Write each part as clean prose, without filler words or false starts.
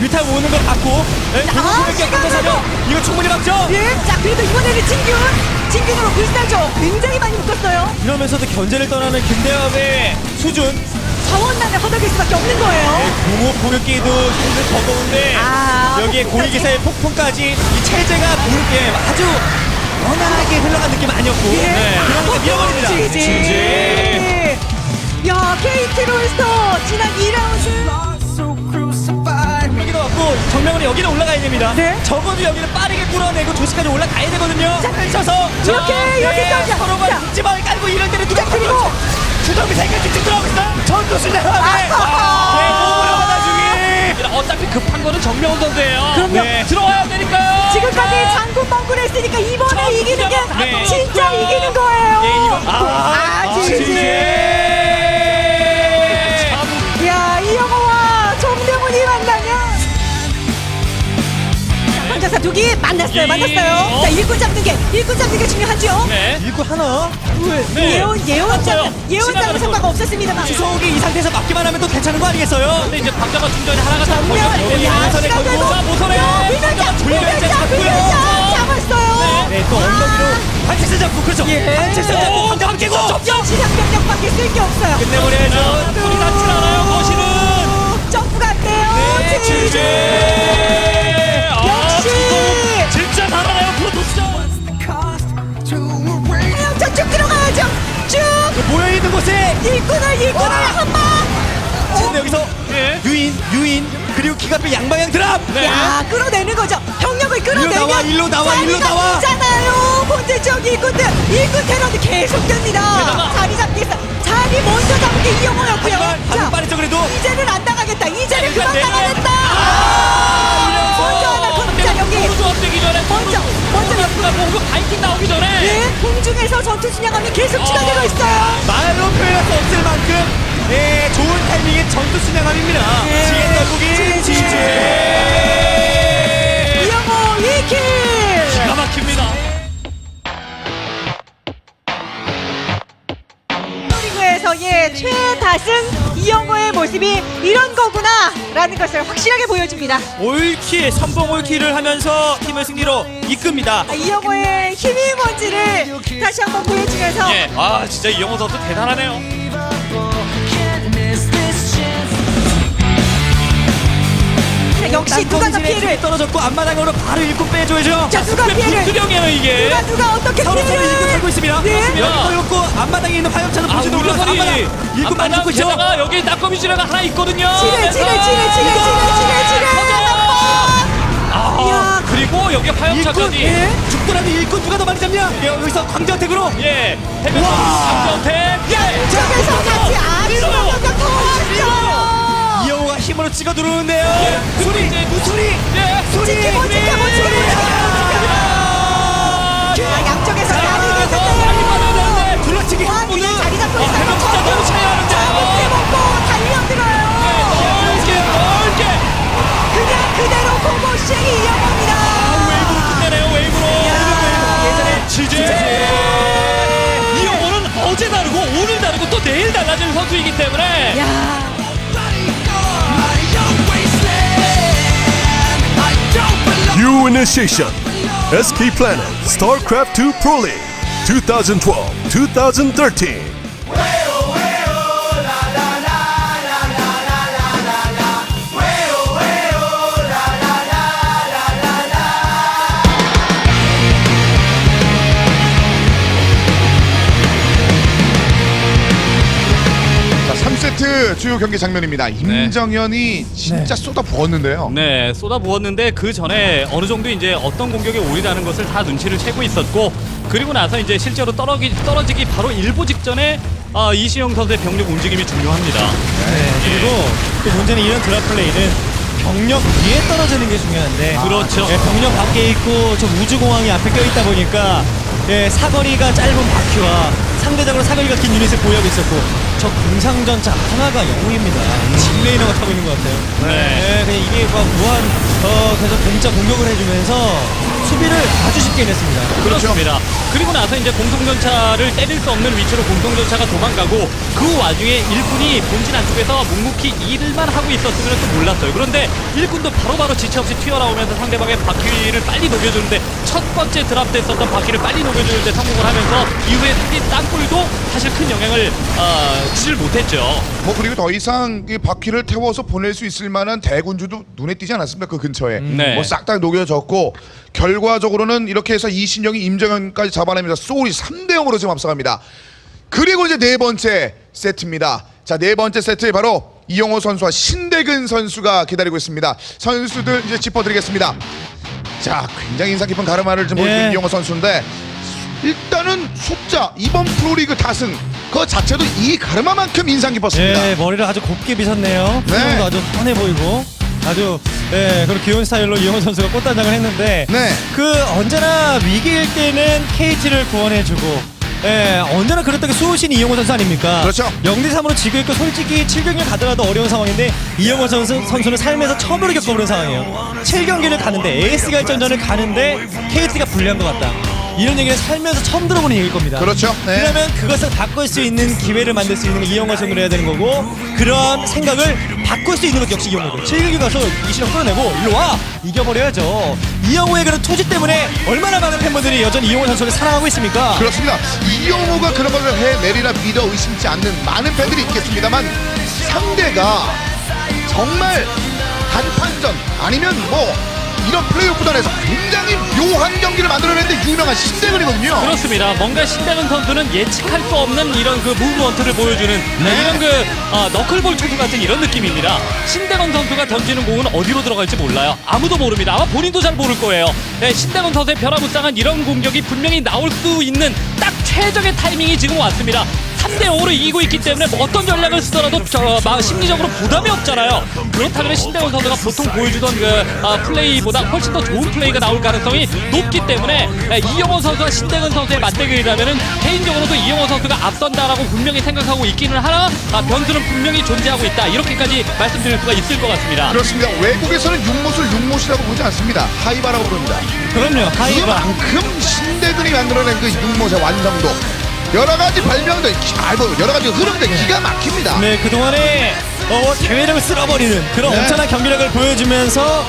뮤탈 오는 걸 받고 공격에 끝내서면 이거 충분히 막죠. 예. 자, 그래도 이번에는 진균으로 불사조 굉장히 많이 묶었어요. 이러면서도 견제를 떠나는 김대엽의 수준. 자원난에 허덕일 수밖에 없는 거예요. 공업 공격기도 힘들 버거운데 여기에 폭풍까지. 고위기사의 폭풍까지 이 체제가 아주 원활하게 흘러간 느낌 아니었고 그러니까 밀어버립니다. 지지. 야, KT 롤스터 지난 2라운드. 여기도 왔고 정명훈이 여기는 올라가야 됩니다. 네. 적어도 여기는 빠르게 뚫어내고 조시까지 올라가야 되거든요. 자, 펼쳐서 이렇게 여기까지. 서로가 자. 뒷집안을 깔고 이럴 때는 누가 그리고 주정비 생각 직접 들어가고 있어요. 전투수냐 몸으로 받아주기. 어차피 급한 거는 정명훈 선수예요. 그럼요. 들어와야 되니까요. 지금까지 장군방구를 했으니까 이번에 저 이기는 게 네. 진짜 이기는 거예요. 지지. 야, 이영호와 정명훈이 만나면 황자사 두기 만났어요. 자, 일꾼 잡는 게 중요하죠. 네. 일꾼 하나. 네. 예언자는 성과가 없었습니다만. 주석이 이 상태에서 맞기만 하면 또 괜찮은 거 아니겠어요? 근데 이제 박자가 중전에 하나가 다 걸렸고 야, 모선에 시간 걸고, 되고. 모선에 야, 불멸자 잡았어요. 네, 또 언덕 위로 한책선 잡고 그렇죠. 한책선 잡고 한장 깨고 지상병력밖에 쓸 게 없어요. 끝내버려야죠. 소리 닿질 않아요. 거시는 점프가 안 돼요. 지지. 역시. 진짜 잘하네요. 프로토스전. 쭉 들어가야죠. 쭉 모여있는 곳에 일꾼을 한 방. 근데 여기서 예. 유인 그리고 기갑의 양방향 드랍. 네. 야, 끌어내는 거죠. 병력을 끌어내면 일로 나와. 잖아요. 본질적 일꾼 테러도 계속됩니다. 게다가 자리 잡기 위해서 자리 먼저 잡은 게 이영호였고요. 하지만 빠르죠 그래도. 이제는 안 당하겠다. 이제는 그만 내가- 당하겠다. 먼저 하나 자, 여기 조합되기 전에 먼저 연구가 공격 바이킹 나오기 전에 예, 공중에서 전투 순양함이 계속 추가되고 있어요. 말로 표현할 수 없을 만큼 좋은 타이밍의 전투 순양함입니다. 예. 지게 떨구기 지지. 이영호 2킬. 기가 막힙니다. 리그에서의 최다승 이영호의 모습이 이런 거구나라는 것을 확실하게 보여줍니다. 올킬 선봉 올킬을 하면서 팀을 승리로 이끕니다. 이영호의 힘이 뭔지를 다시 한번 보여주면서 예. 진짜 이영호 선수 대단하네요. 자, 역시 누가 더 피해를 떨어졌고 앞마당으로 바로 일꾼 빼줘야죠. 자, 누가 피해를 투령이에요 이게. 누가 어떻게 서로 일꾼 피해를 살고 있습니다. 네. 여기 걸렸고 앞마당에 있는 화염차도 보지도 우리 못하고 선이 앞마당 일꾼 많이 죽고 있죠. 게다가 여기 낙검이 지뢰가 하나 있거든요. 지뢰 이야. 그리고 여기 일꾼 화염차까지. 죽더라도 일꾼 누가 더 많이 잡냐? 여기서 광전택으로 예. 해변 강정택. 저기서 같이 아쉬운 공격 더 왔어요. 이영호가 힘으로 찍어 들어오는데요. 소리 무소리 예. 소리 양쪽에서 둘러치기 와, 모두 뒤에 자리 잡고 있어요. 해변 진짜 너무 차이 나는데. 먹고 달려들어요. 넓게. 그냥 그대로 고고싱이 이영호입니다. 웨이브로 끝내네요. 웨이브로. 예전에 지제. 이영호는 어제 다르고 오늘 다르고 또 내일 달라질 선수이기 때문에. 야. New initiation. SK Planet StarCraft 2 Pro League 2012-2013. 자, 3세트 주요 경기 장면입니다. 임정현이 진짜 쏟아 부었는데요. 네, 쏟아부었는데 그 전에 어느 정도 이제 어떤 공격에 오리라는 것을 다 눈치를 채고 있었고, 그리고 나서 이제 실제로 떨어지기 바로 일보 직전에 이시영 선수의 병력 움직임이 중요합니다. 그리고 또 문제는 이런 드랍 플레이는 병력 위에 떨어지는 게 중요한데 그렇죠. 병력 밖에 있고 좀 우주공항이 앞에 껴있다 보니까 사거리가 짧은 바퀴와 상대적으로 사거리가 긴 유닛을 보유하고 있었고 저 공상전차 하나가 영웅입니다. 짚레이너가 타고 있는 것 같아요. 네. 그냥 이게 막 무한 계속 공짜 공격을 해주면서 수비를 아주 쉽게 해냈습니다. 그렇습니다. 그리고 나서 이제 공성전차를 때릴 수 없는 위치로 공성전차가 도망가고 그 와중에 일꾼이 본진 안쪽에서 묵묵히 일만 하고 있었으면 또 몰랐어요. 그런데 일꾼도 바로바로 지체 없이 튀어나오면서 상대방의 바퀴를 빨리 녹여주는데 첫 번째 드랍됐었던 바퀴를 빨리 녹여주는데 성공을 하면서 이후에 상대 땅굴도 사실 큰 영향을 주질 못했죠. 뭐 그리고 더 이상 이 바퀴를 태워서 보낼 수 있을 만한 대군주도 눈에 띄지 않았습니다. 그 근처에 네. 뭐 싹 다 녹여졌고 결과적으로는 이렇게 해서 이신영이 임정현까지 잡아내면서 소울이 3대0으로 지금 앞서갑니다. 그리고 이제 네 번째 세트입니다. 자, 네 번째 세트에 바로 이영호 선수와 신대근 선수가 기다리고 있습니다. 선수들 이제 짚어드리겠습니다. 자, 굉장히 인상 깊은 가르마를 좀 보여준 이영호 선수인데 일단은 숫자 이번 프로리그 다승 그 자체도 이 가르마만큼 인상 깊었습니다. 예, 머리를 아주 곱게 빗었네요. 네. 표정도 아주 훤해 보이고 아주 그런 귀여운 스타일로 이영호 선수가 꽃단장을 했는데 네. 그 언제나 위기일 때는 KT를 구원해주고 언제나 그랬던 게 수호신 이영호 선수 아닙니까? 그렇죠. 0대3으로 지고 있고 솔직히 7경기 가더라도 어려운 상황인데 이영호 선수는 삶에서 처음으로 겪어보는 상황이에요. 7경기를 가는데 AS 결전전을 가는데 KT가 불리한 것 같다. 이런 얘기는 살면서 처음 들어보는 얘기일 겁니다. 그렇죠. 네. 그러면 그것을 바꿀 수 있는 기회를 만들 수 있는 게 이영호 선수를 해야 되는 거고 그런 생각을 바꿀 수 있는 것 역시 이영호고 7경기 가서 이시영 끌어내고 일로 와! 이겨버려야죠. 이영호의 그런 투지 때문에 얼마나 많은 팬분들이 여전히 이영호 선수를 사랑하고 있습니까? 그렇습니다. 이영호가 그런 것을 해내리라 믿어 의심치 않는 많은 팬들이 있겠습니다만 상대가 정말 단판전 아니면 뭐 이런 플레이오프 구단에서 굉장히 묘한 경기를 만들어내는데 유명한 신대근이거든요. 그렇습니다. 뭔가 신대근 선수는 예측할 수 없는 이런 그 무브먼트를 보여주는 이런 그 너클볼 투수 같은 이런 느낌입니다. 신대근 선수가 던지는 공은 어디로 들어갈지 몰라요. 아무도 모릅니다. 아마 본인도 잘 모를 거예요. 네, 신대근 선수의 변화무쌍한 이런 공격이 분명히 나올 수 있는 딱 최적의 타이밍이 지금 왔습니다. 3대5로 이기고 있기 때문에 뭐 어떤 전략을 쓰더라도 심리적으로 부담이 없잖아요. 그렇다면 신대건 선수가 보통 보여주던 그 플레이보다 훨씬 더 좋은 플레이가 나올 가능성이 높기 때문에 이영호 선수와 신대건 선수의 맞대결이라면은 개인적으로도 이영호 선수가 앞선다라고 분명히 생각하고 있기는 하나 변수는 분명히 존재하고 있다. 이렇게까지 말씀드릴 수가 있을 것 같습니다. 그렇습니다. 외국에서는 육못을 육못이라고 보지 않습니다. 하이바라고 부릅니다. 그럼요. 하이바. 그만큼 신대근이 만들어낸 그 육못의 완성도 여러 가지 발명들, 여러 가지 흐름들 기가 막힙니다. 네, 그동안에 대회력을 쓸어버리는 그런 네. 엄청난 경기력을 보여주면서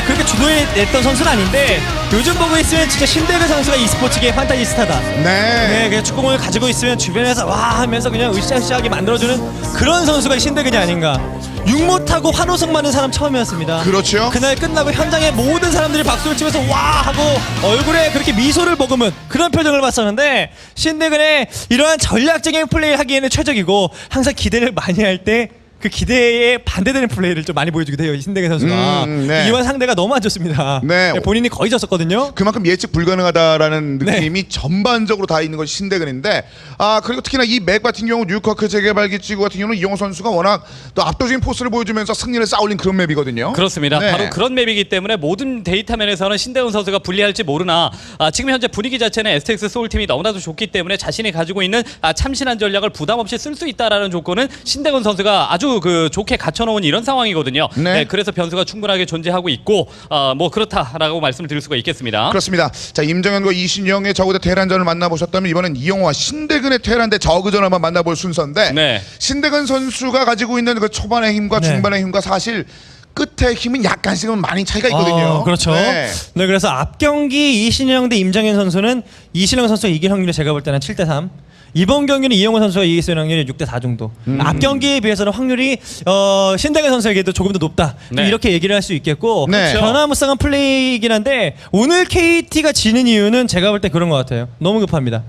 그렇게 주도했던 선수는 아닌데 요즘 보고 있으면 진짜 신대근 선수가 e스포츠계의 판타지 스타다. 네, 그냥 축구공을 가지고 있으면 주변에서 와 하면서 그냥 으쌰으쌰하게 만들어주는 그런 선수가 신대근이 아닌가. 육못하고 환호성 많은 사람 처음이었습니다. 그렇죠. 그날 끝나고 현장에 모든 사람들이 박수를 치면서 와 하고 얼굴에 그렇게 미소를 머금은 그런 표정을 봤었는데 신대근의 이러한 전략적인 플레이를 하기에는 최적이고 항상 기대를 많이 할 때 그 기대에 반대되는 플레이를 좀 많이 보여주기도 해요. 신대근 선수가. 네. 이번 상대가 너무 안 좋습니다. 네. 본인이 거의 졌었거든요. 그만큼 예측 불가능하다라는 네. 느낌이 전반적으로 다 있는 것이 신대근인데 그리고 특히나 이 맥 같은 경우 뉴커크 재개발 기지구 같은 경우는 이영호 선수가 워낙 또 압도적인 포스를 보여주면서 승리를 쌓아올린 그런 맵이거든요. 그렇습니다. 네. 바로 그런 맵이기 때문에 모든 데이터 면에서는 신대훈 선수가 불리할지 모르나 지금 현재 분위기 자체는 STX 소울팀이 너무나도 좋기 때문에 자신이 가지고 있는 참신한 전략을 부담 없이 쓸 수 있다라는 조건은 신대훈 선수가 아주 좋게 갖춰놓은 이런 상황이거든요. 네. 네, 그래서 변수가 충분하게 존재하고 있고 뭐 그렇다라고 말씀을 드릴 수가 있겠습니다. 그렇습니다. 자, 임정현과 이신영의 저그대 테란전을 만나보셨다면 이번엔 이영호와 신대근의 테란 대 저그전을 한번 만나볼 순서인데 네. 신대근 선수가 가지고 있는 그 초반의 힘과 네. 중반의 힘과 사실 끝의 힘은 약간씩은 많이 차이가 있거든요. 그렇죠. 네. 네, 그래서 앞 경기 이신영 대 임정현 선수는 이신영 선수가 이길 확률이 제가 볼 때는 7대3. 이번 경기는 이영호 선수가 이길 수 있는 확률이 6대4 정도. 앞 경기에 비해서는 확률이 신대근 선수에게도 조금 더 높다. 네. 이렇게 얘기를 할 수 있겠고 네. 변화무쌍한 플레이이긴 한데 오늘 KT가 지는 이유는 제가 볼 때 그런 것 같아요. 너무 급합니다.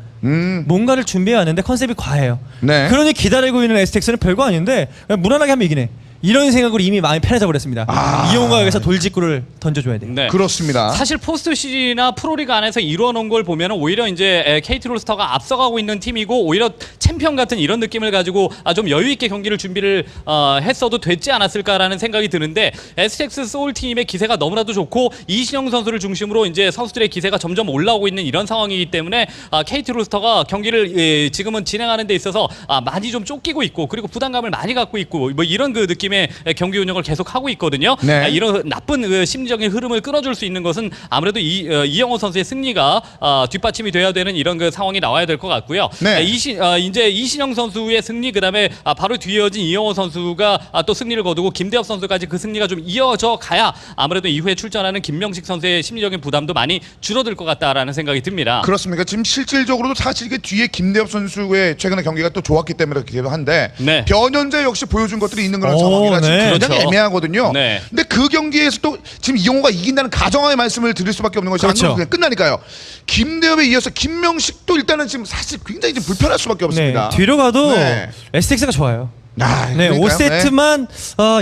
뭔가를 준비해 왔는데 컨셉이 과해요. 네. 그러니 기다리고 있는 STX는 별거 아닌데 그냥 무난하게 하면 이기네. 이런 생각으로 이미 마음이 편해져 버렸습니다. 이영호가 여기서 돌직구를 던져줘야 돼요. 네. 그렇습니다. 사실 포스트 시즌이나 프로리그 안에서 이루어놓은 걸 보면 오히려 이제 KT 롤스터가 앞서가고 있는 팀이고 오히려 챔피언 같은 이런 느낌을 가지고 좀 여유 있게 경기를 준비를 했어도 됐지 않았을까라는 생각이 드는데 STX 소울 팀의 기세가 너무나도 좋고 이신영 선수를 중심으로 이제 선수들의 기세가 점점 올라오고 있는 이런 상황이기 때문에 KT 롤스터가 경기를 지금은 진행하는 데 있어서 많이 좀 쫓기고 있고 그리고 부담감을 많이 갖고 있고 뭐 이런 그 느낌의 경기 운영을 계속 하고 있거든요. 네. 이런 나쁜 그 심리적인 흐름을 끊어줄 수 있는 것은 아무래도 이영호 선수의 승리가 뒷받침이 돼야 되는 이런 그 상황이 나와야 될 것 같고요. 네. 이제 이신영 선수의 승리 그다음에 바로 뒤에 이어진 이영호 선수가 또 승리를 거두고 김대엽 선수까지 그 승리가 좀 이어져 가야 아무래도 이후에 출전하는 김명식 선수의 심리적인 부담도 많이 줄어들 것 같다라는 생각이 듭니다. 그렇습니까? 지금 실질적으로도 사실 이게 뒤에 김대엽 선수의 최근에 경기가 또 좋았기 때문에 그렇기도 한데 네. 변현재 역시 보여준 것들이 있는 그런 오, 상황이라 지금 네. 굉장히 그렇죠. 애매하거든요. 네. 근데 그 경기에서 또 지금 이영호가 이긴다는 가정하의 말씀을 드릴 수밖에 없는 것이 그렇죠. 안 그냥 끝나니까요. 김대엽에 이어서 김명식도 일단은 지금 사실 굉장히 좀 불편할 수밖에 없습니다. 네, 뒤로 가도 네. STX가 좋아요. 네, 그러니까요. 5세트만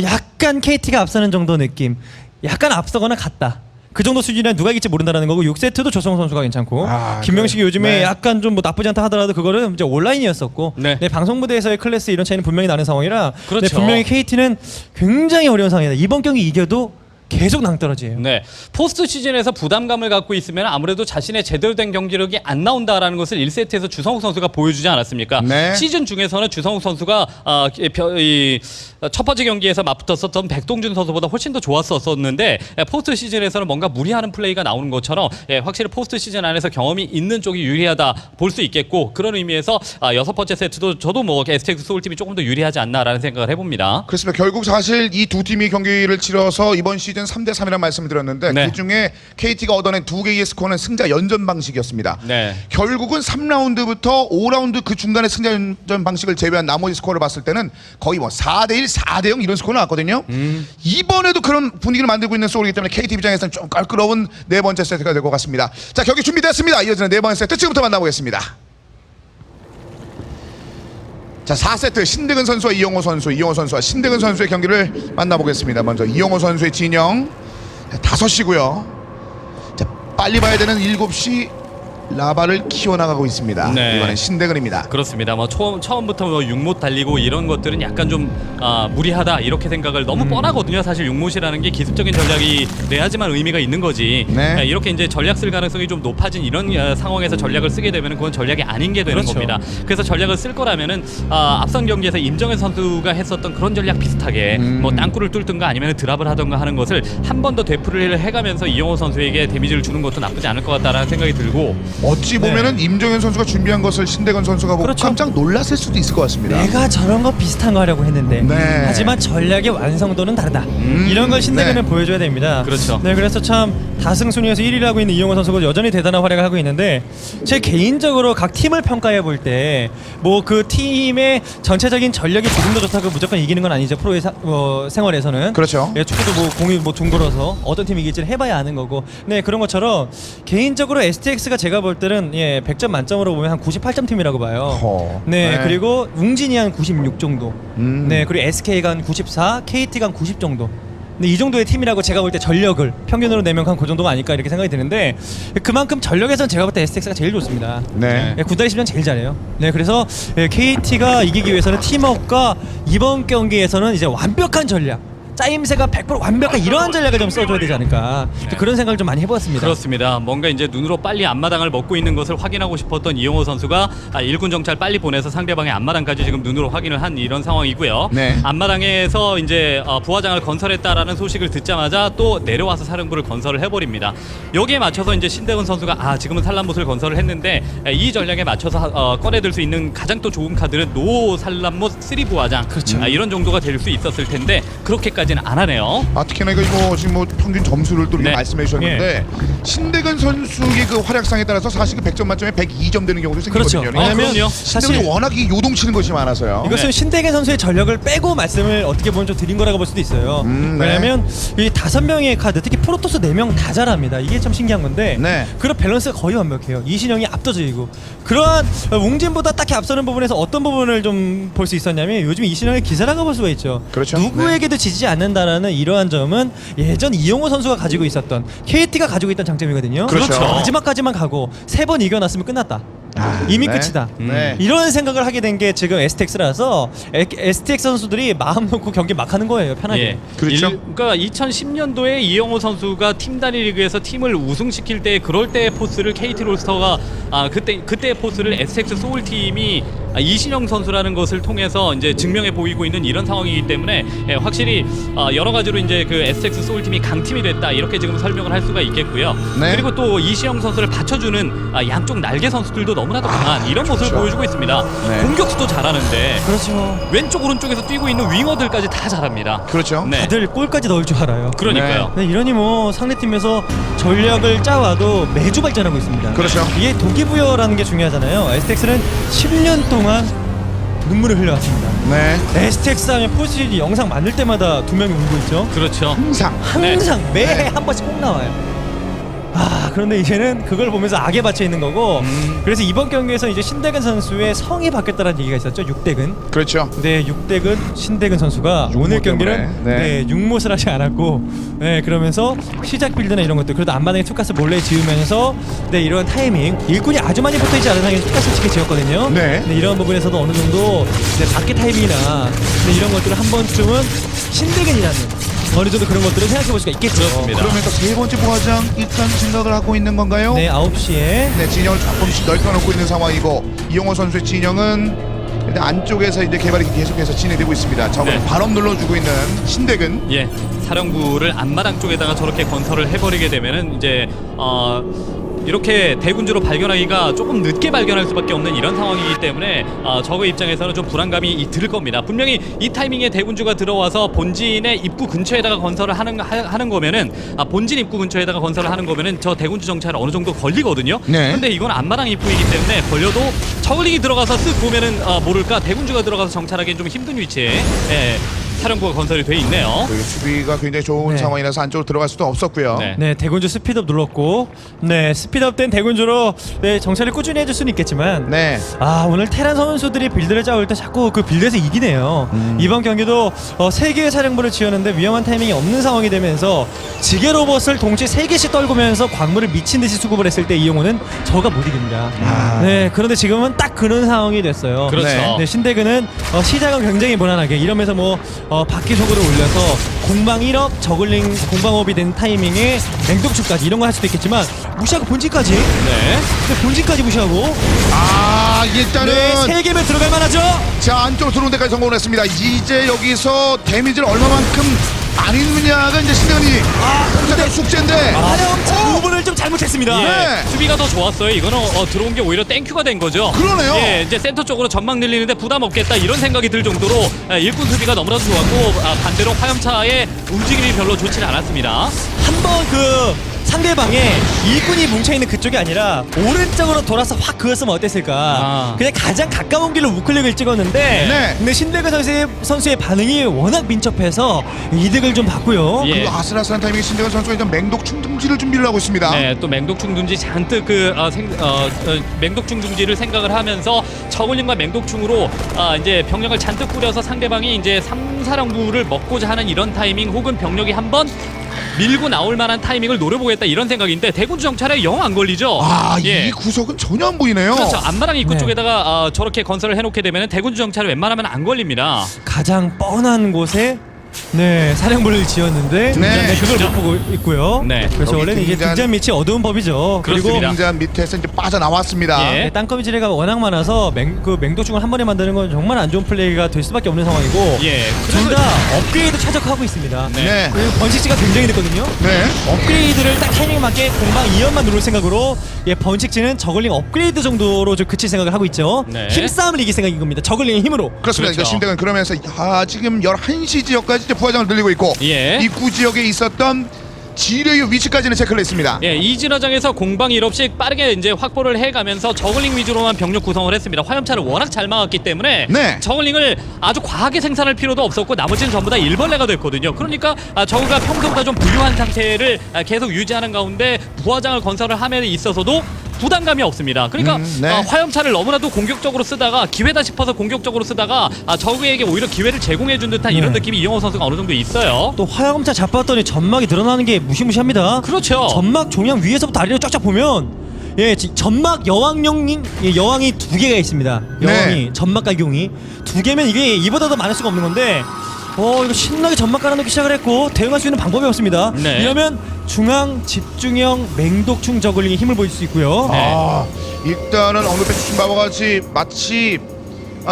약간 KT가 앞서는 정도 느낌. 약간 앞서거나 같다. 그 정도 수준이라 누가 이길지 모른다는 거고 6세트도 조성호 선수가 괜찮고 김명식이 요즘에 네. 약간 좀 뭐 나쁘지 않다 하더라도 그거는 이제 온라인이었었고 네. 방송 무대에서의 클래스 이런 차이는 분명히 나는 상황이라 그렇죠. 네, 분명히 KT는 굉장히 어려운 상황이다. 이번 경기 이겨도 계속 낭떠러지예요. 네, 포스트 시즌에서 부담감을 갖고 있으면 아무래도 자신의 제대로 된 경기력이 안 나온다라는 것을 1세트에서 주성욱 선수가 보여주지 않았습니까? 네. 시즌 중에서는 주성욱 선수가 첫 번째 경기에서 맞붙었었던 백동준 선수보다 훨씬 더 좋았었는데 포스트 시즌에서는 뭔가 무리하는 플레이가 나오는 것처럼 확실히 포스트 시즌 안에서 경험이 있는 쪽이 유리하다 볼 수 있겠고 그런 의미에서 여섯 번째 세트도 저도 뭐 STX 소울팀이 조금 더 유리하지 않나라는 생각을 해봅니다. 그렇습니다. 결국 사실 이 두 팀이 경기를 치러서 이번 시즌 3대3이라는 말씀을 드렸는데 네. 그중에 KT가 얻어낸 두 개의 스코어는 승자 연전 방식이었습니다. 네. 결국은 3라운드부터 5라운드 그 중간에 승자 연전 방식을 제외한 나머지 스코어를 봤을 때는 거의 뭐 4대1, 4대0 이런 스코어 나왔거든요. 이번에도 그런 분위기를 만들고 있는 소울이기 때문에 KT 입장에서는 좀 깔끔한 네 번째 세트가 될 것 같습니다. 자, 경기 준비됐습니다. 이어지는 네 번째 세트 지금부터 만나보겠습니다. 자, 4세트 신대근 선수와 이영호 선수와 신대근 선수의 경기를 만나보겠습니다. 먼저 이영호 선수의 진영 5시고요. 자, 빨리 봐야 되는 7시 라바를 키워나가고 있습니다. 네. 이번엔 신대근입니다. 그렇습니다. 뭐 처음부터 뭐 육못 달리고 이런 것들은 약간 좀 무리하다 이렇게 생각을 너무 뻔하거든요. 사실 육못이라는 게 기습적인 전략이 돼야지만 의미가 있는 거지. 네. 이렇게 이제 전략 쓸 가능성이 좀 높아진 이런 상황에서 전략을 쓰게 되면 그건 전략이 아닌 게 되는 그렇죠. 겁니다. 그래서 전략을 쓸 거라면은 앞선 경기에서 임정현 선수가 했었던 그런 전략 비슷하게 뭐 땅굴을 뚫든가 아니면 드랍을 하든가 하는 것을 한 번 더 되풀이를 해가면서 이영호 선수에게 데미지를 주는 것도 나쁘지 않을 것 같다라는 생각이 들고. 어찌 보면은 임정현 선수가 준비한 것을 신대근 선수가 보고 그렇죠. 깜짝 놀랐을 수도 있을 것 같습니다. 내가 저런 거 비슷한 거 하려고 했는데 네. 하지만 전략의 완성도는 다르다. 이런 걸 신대근은 네. 보여줘야 됩니다. 그렇죠. 네, 그래서 참 다승 순위에서 1위를 하고 있는 이영호 선수가 여전히 대단한 활약을 하고 있는데 제 개인적으로 각 팀을 평가해 볼 때 뭐 그 팀의 전체적인 전력이 조금 더 좋다고 무조건 이기는 건 아니죠. 프로의 생활에서는. 그렇죠. 예, 축구도 뭐 공이 뭐 둥글어서 어떤 팀이 이길지를 해봐야 아는 거고. 네, 그런 것처럼 개인적으로 STX가 제가 볼 때는 100점 만점으로 보면 한 98점 팀이라고 봐요. 네, 네. 그리고 웅진이 한 96 정도. 네, 그리고 SK가 한 94, KT가 한 90 정도. 근데 이 정도의 팀이라고 제가 볼 때 전력을 평균으로 내면 한 그 정도가 아닐까 이렇게 생각이 드는데 그만큼 전력에선 제가 볼 때 STX가 제일 좋습니다. 네. 구다리 10년 제일 잘해요. 네, 그래서 KT가 이기기 위해서는 팀워크가 이번 경기에서는 이제 완벽한 전략. 짜임새가 100% 완벽한 이러한 전략을 좀 써줘야 되지 않을까 그런 생각을 좀 많이 해보았습니다. 그렇습니다. 뭔가 이제 눈으로 빨리 앞마당을 먹고 있는 것을 확인하고 싶었던 이영호 선수가 1군 정찰 빨리 보내서 상대방의 앞마당까지 지금 눈으로 확인을 한 이런 상황이고요. 네. 앞마당에서 이제 부화장을 건설했다라는 소식을 듣자마자 또 내려와서 사령부를 건설을 해버립니다. 여기에 맞춰서 이제 신대근 선수가 지금은 산란못을 건설을 했는데 이 전략에 맞춰서 꺼내들 수 있는 가장 또 좋은 카드는 노 산란못 3 부화장. 그렇죠. 이런 정도가 될 수 있었을 텐데 그렇게까지 나쁘지는 않아네요. 특히나 이거 뭐 지금 뭐 평균 점수를 또 이렇게 네. 말씀해 주셨는데 신대근 선수의 그 활약상에 따라서 사실 그 100점 만점에 102점 되는 경우도 그렇죠. 생기거든요. 왜냐면 그럼요. 사실 신대근이 워낙 이 요동치는 것이 많아서요. 이것은 네. 신대근 선수의 전력을 빼고 말씀을 어떻게 보면 좀 드린 거라고 볼 수도 있어요. 네. 왜냐면 이 5명의 카드, 특히 프로토스 4명 다 잘합니다. 이게 참 신기한 건데 네. 그런 밸런스가 거의 완벽해요. 이신영이 압도적이고 그러한 웅진보다 딱히 앞서는 부분에서 어떤 부분을 좀 볼 수 있었냐면 요즘 이신영의 기세라고 볼 수가 있죠. 그렇죠. 누구에게도 지지 않는다라는 이러한 점은 예전 이용호 선수가 가지고 있었던 KT가 가지고 있던 장점이거든요. 그렇죠. 마지막까지만 가고 3번 이겨놨으면 끝났다. 이미 네. 끝이다. 네. 이런 생각을 하게 된 게 지금 STX라서 STX 선수들이 마음 놓고 경기 막 하는 거예요. 편하게. 예. 그렇죠. 그러니까 2010년도에 이영호 선수가 팀 단위 리그에서 팀을 우승시킬 때 그럴 때의 포스를 KT 롤스터가 그때의 포스를 STX 소울 팀이 이신영 선수라는 것을 통해서 이제 증명해 보이고 있는 이런 상황이기 때문에 확실히 여러 가지로 이제 그 STX 소울 팀이 강팀이 됐다 이렇게 지금 설명을 할 수가 있겠고요. 네. 그리고 또 이신영 선수를 받쳐주는 양쪽 날개 선수들도 너무나도 강한 이런 모습을 그렇죠. 보여주고 있습니다. 네. 공격수도 잘하는데 그렇죠. 왼쪽 오른쪽에서 뛰고 있는 윙어들까지 다 잘합니다. 그렇죠. 네. 다들 골까지 넣을 줄 알아요. 그러니까요. 네, 이러니 뭐 상대팀에서 전략을 짜와도 매주 발전하고 있습니다. 그렇죠. 이게 동기부여라는 게 중요하잖아요. STX는 10년 동안 눈물을 흘려왔습니다. 네. STX 하면 포스지 영상 만들 때마다 2명이 울고 있죠. 그렇죠. 항상 항상 매해 네. 한 번씩 꼭 나와요. 그런데 이제는 그걸 보면서 악에 받쳐 있는 거고 그래서 이번 경기에서 이제 신대근 선수의 성이 바뀌었다는 얘기가 있었죠. 육대근. 그렇죠. 네, 육대근 신대근 선수가 육모 오늘 경기는 때문에. 네. 네, 육못을 하지 않았고 네, 그러면서 시작 빌드나 이런 것들 그래도 앞마당에 투가스 몰래 지으면서 네, 이런 타이밍 일꾼이 아주 많이 붙어있지 않은 상황에서 투가스 치게 지었거든요. 네. 이런 부분에서도 어느 정도 네, 밖에 타이밍이나 네, 이런 것들을 한 번쯤은 신대근이라는 어느 정도 그런 것들을 생각해 볼 수가 있겠죠. 그렇습니다. 그러면서 세 번째 부하장 일단 생각을 하고 있는 건가요? 네, 9시에 네, 진영을 조금씩 넓혀놓고 있는 상황이고 이용호 선수의 진영은 일단 안쪽에서 이제 개발이 계속해서 진행되고 있습니다. 저걸 네. 발업 눌러주고 있는 신대근. 예, 사령부를 앞마당 쪽에다가 저렇게 건설을 해버리게 되면은 이제 이렇게 대군주로 발견하기가 조금 늦게 발견할 수밖에 없는 이런 상황이기 때문에 저그 입장에서는 좀 불안감이 들 겁니다. 분명히 이 타이밍에 대군주가 들어와서 본진의 입구 근처에다가 건설을 하는 거면은 본진 입구 근처에다가 건설을 하는 거면은 저 대군주 정찰 어느 정도 걸리거든요. 네. 근데 이건 앞마당 입구이기 때문에 걸려도 저글링이 들어가서 쓱 보면은 모를까 대군주가 들어가서 정찰하기엔 좀 힘든 위치에 사령부가 건설이 돼 있네요. 그 수비가 굉장히 좋은 네. 상황이라서 안쪽으로 들어갈 수도 없었고요. 네. 네, 대군주 스피드업 눌렀고 네, 스피드업된 대군주로 네, 정찰을 꾸준히 해줄 수는 있겠지만 네. 오늘 테란 선수들이 빌드를 짜올 때 자꾸 그 빌드에서 이기네요. 이번 경기도 3개의 사령부를 지었는데 위험한 타이밍이 없는 상황이 되면서 지게 로봇을 동시에 3개씩 떨구면서 광물을 미친 듯이 수급을 했을 때 이용호는 저가 못 이깁니다. 네, 그런데 지금은 딱 그런 상황이 됐어요. 그렇죠. 네, 신대근은 시작은 굉장히 무난하게 이러면서 바퀴 속으로 올려서 공방 1업 저글링 공방업이 된 타이밍에 맹독축까지 이런 거 할 수도 있겠지만 무시하고 본진까지 네. 본진까지 무시하고 일단은 네, 3개면 들어갈 만하죠. 자, 안쪽으로 들어온 데까지 성공을 했습니다. 이제 여기서 데미지를 얼마만큼 안 입느냐가 이제 신대근이 근데 숙제인데. 사령 부분을 좀 잘못했습니다. 네. 수비가 더 좋았어요. 이거는 들어온 게 오히려 땡큐가 된 거죠. 그러네요. 예, 이제 센터 쪽으로 전망 늘리는데 부담 없겠다 이런 생각이 들 정도로 일꾼 수비가 너무나도 좋았고 반대로 화염차의 움직임이 별로 좋지는 않았습니다. 한번 상대방의 일꾼이 뭉쳐있는 그쪽이 아니라 오른쪽으로 돌아서 확 그었으면 어땠을까. 그냥 가장 가까운 길로 우클릭을 찍었는데 네. 근데 신대근 선수의 반응이 워낙 민첩해서 이득을 좀 봤고요. 예. 그 아슬아슬한 타이밍에 신대근 선수가 일단 맹독충 둥지를 준비를 하고 있습니다. 네, 또 맹독충 둥지 잔뜩 맹독충 둥지를 생각을 하면서 저글링과 맹독충으로 이제 병력을 잔뜩 뿌려서 상대방이 이제 3사령부를 먹고자 하는 이런 타이밍 혹은 병력이 한번 밀고 나올 만한 타이밍을 노려보겠다 이런 생각인데 대군주 정찰에 영 안 걸리죠. 이 구석은 전혀 안 보이네요. 그렇죠. 앞마당 입구 네. 쪽에다가 저렇게 건설을 해놓게 되면 대군주 정찰을 웬만하면 안 걸립니다. 가장 뻔한 곳에 네, 사령부를 지었는데 네. 그걸 못 보고 있고요. 네. 그래서 여기 원래는 이게 등잔 밑이 어두운 법이죠. 그리고 그렇습니다. 등잔 밑에서 이제 빠져나왔습니다. 예. 네, 땅거미 지뢰가 워낙 많아서 맹독충을 한 번에 만드는 건 정말 안 좋은 플레이가 될 수밖에 없는 상황이고 예. 둘 다 업그레이드 최적화하고 있습니다. 네. 네. 그리고 번식지가 굉장히 늦거든요. 네. 업그레이드를 딱 타이밍 맞게 공방 2연만 누를 생각으로 번식지는 저글링 업그레이드 정도로 좀 그칠 생각을 하고 있죠. 네. 힘싸움을 이길 생각인 겁니다. 저글링의 힘으로. 그렇습니다. 그렇죠. 신대근 그러면서 지금 11시 지역까지 지역까지 이제 부하장을 늘리고 있고 예. 입구 지역에 있었던 지뢰의 위치까지는 체크를 했습니다. 예, 이 진화장에서 공방 1업씩 빠르게 이제 확보를 해가면서 저글링 위주로만 병력 구성을 했습니다. 화염차를 워낙 잘 막았기 때문에 네. 저글링을 아주 과하게 생산할 필요도 없었고 나머지는 전부 다 일벌레가 됐거든요. 그러니까 저그가 평소보다 좀 부유한 상태를 계속 유지하는 가운데 부하장을 건설을 함에 있어서도 부담감이 없습니다. 그러니까 네. 화염차를 너무나도 공격적으로 쓰다가 기회다 싶어서 공격적으로 쓰다가 저그에게 오히려 기회를 제공해준 듯한 이런 네. 느낌이 이영호 선수가 어느 정도 있어요. 또 화염차 잡았더니 점막이 늘어나는 게 무시무시합니다. 그렇죠. 점막 종양 위에서부터 아래로 쫙쫙 보면 점막 여왕이 두 개가 있습니다. 여왕이 네. 점막 갈경이 두 개면 이게 이보다 더 많을 수가 없는 건데 이거 신나게 점막 깔아놓기 시작을 했고 대응할 수 있는 방법이 없습니다. 네. 이러면 중앙 집중형 맹독충 저글링이 힘을 보일 수 있고요. 아, 일단은 언급해 주신 바와 같이 마치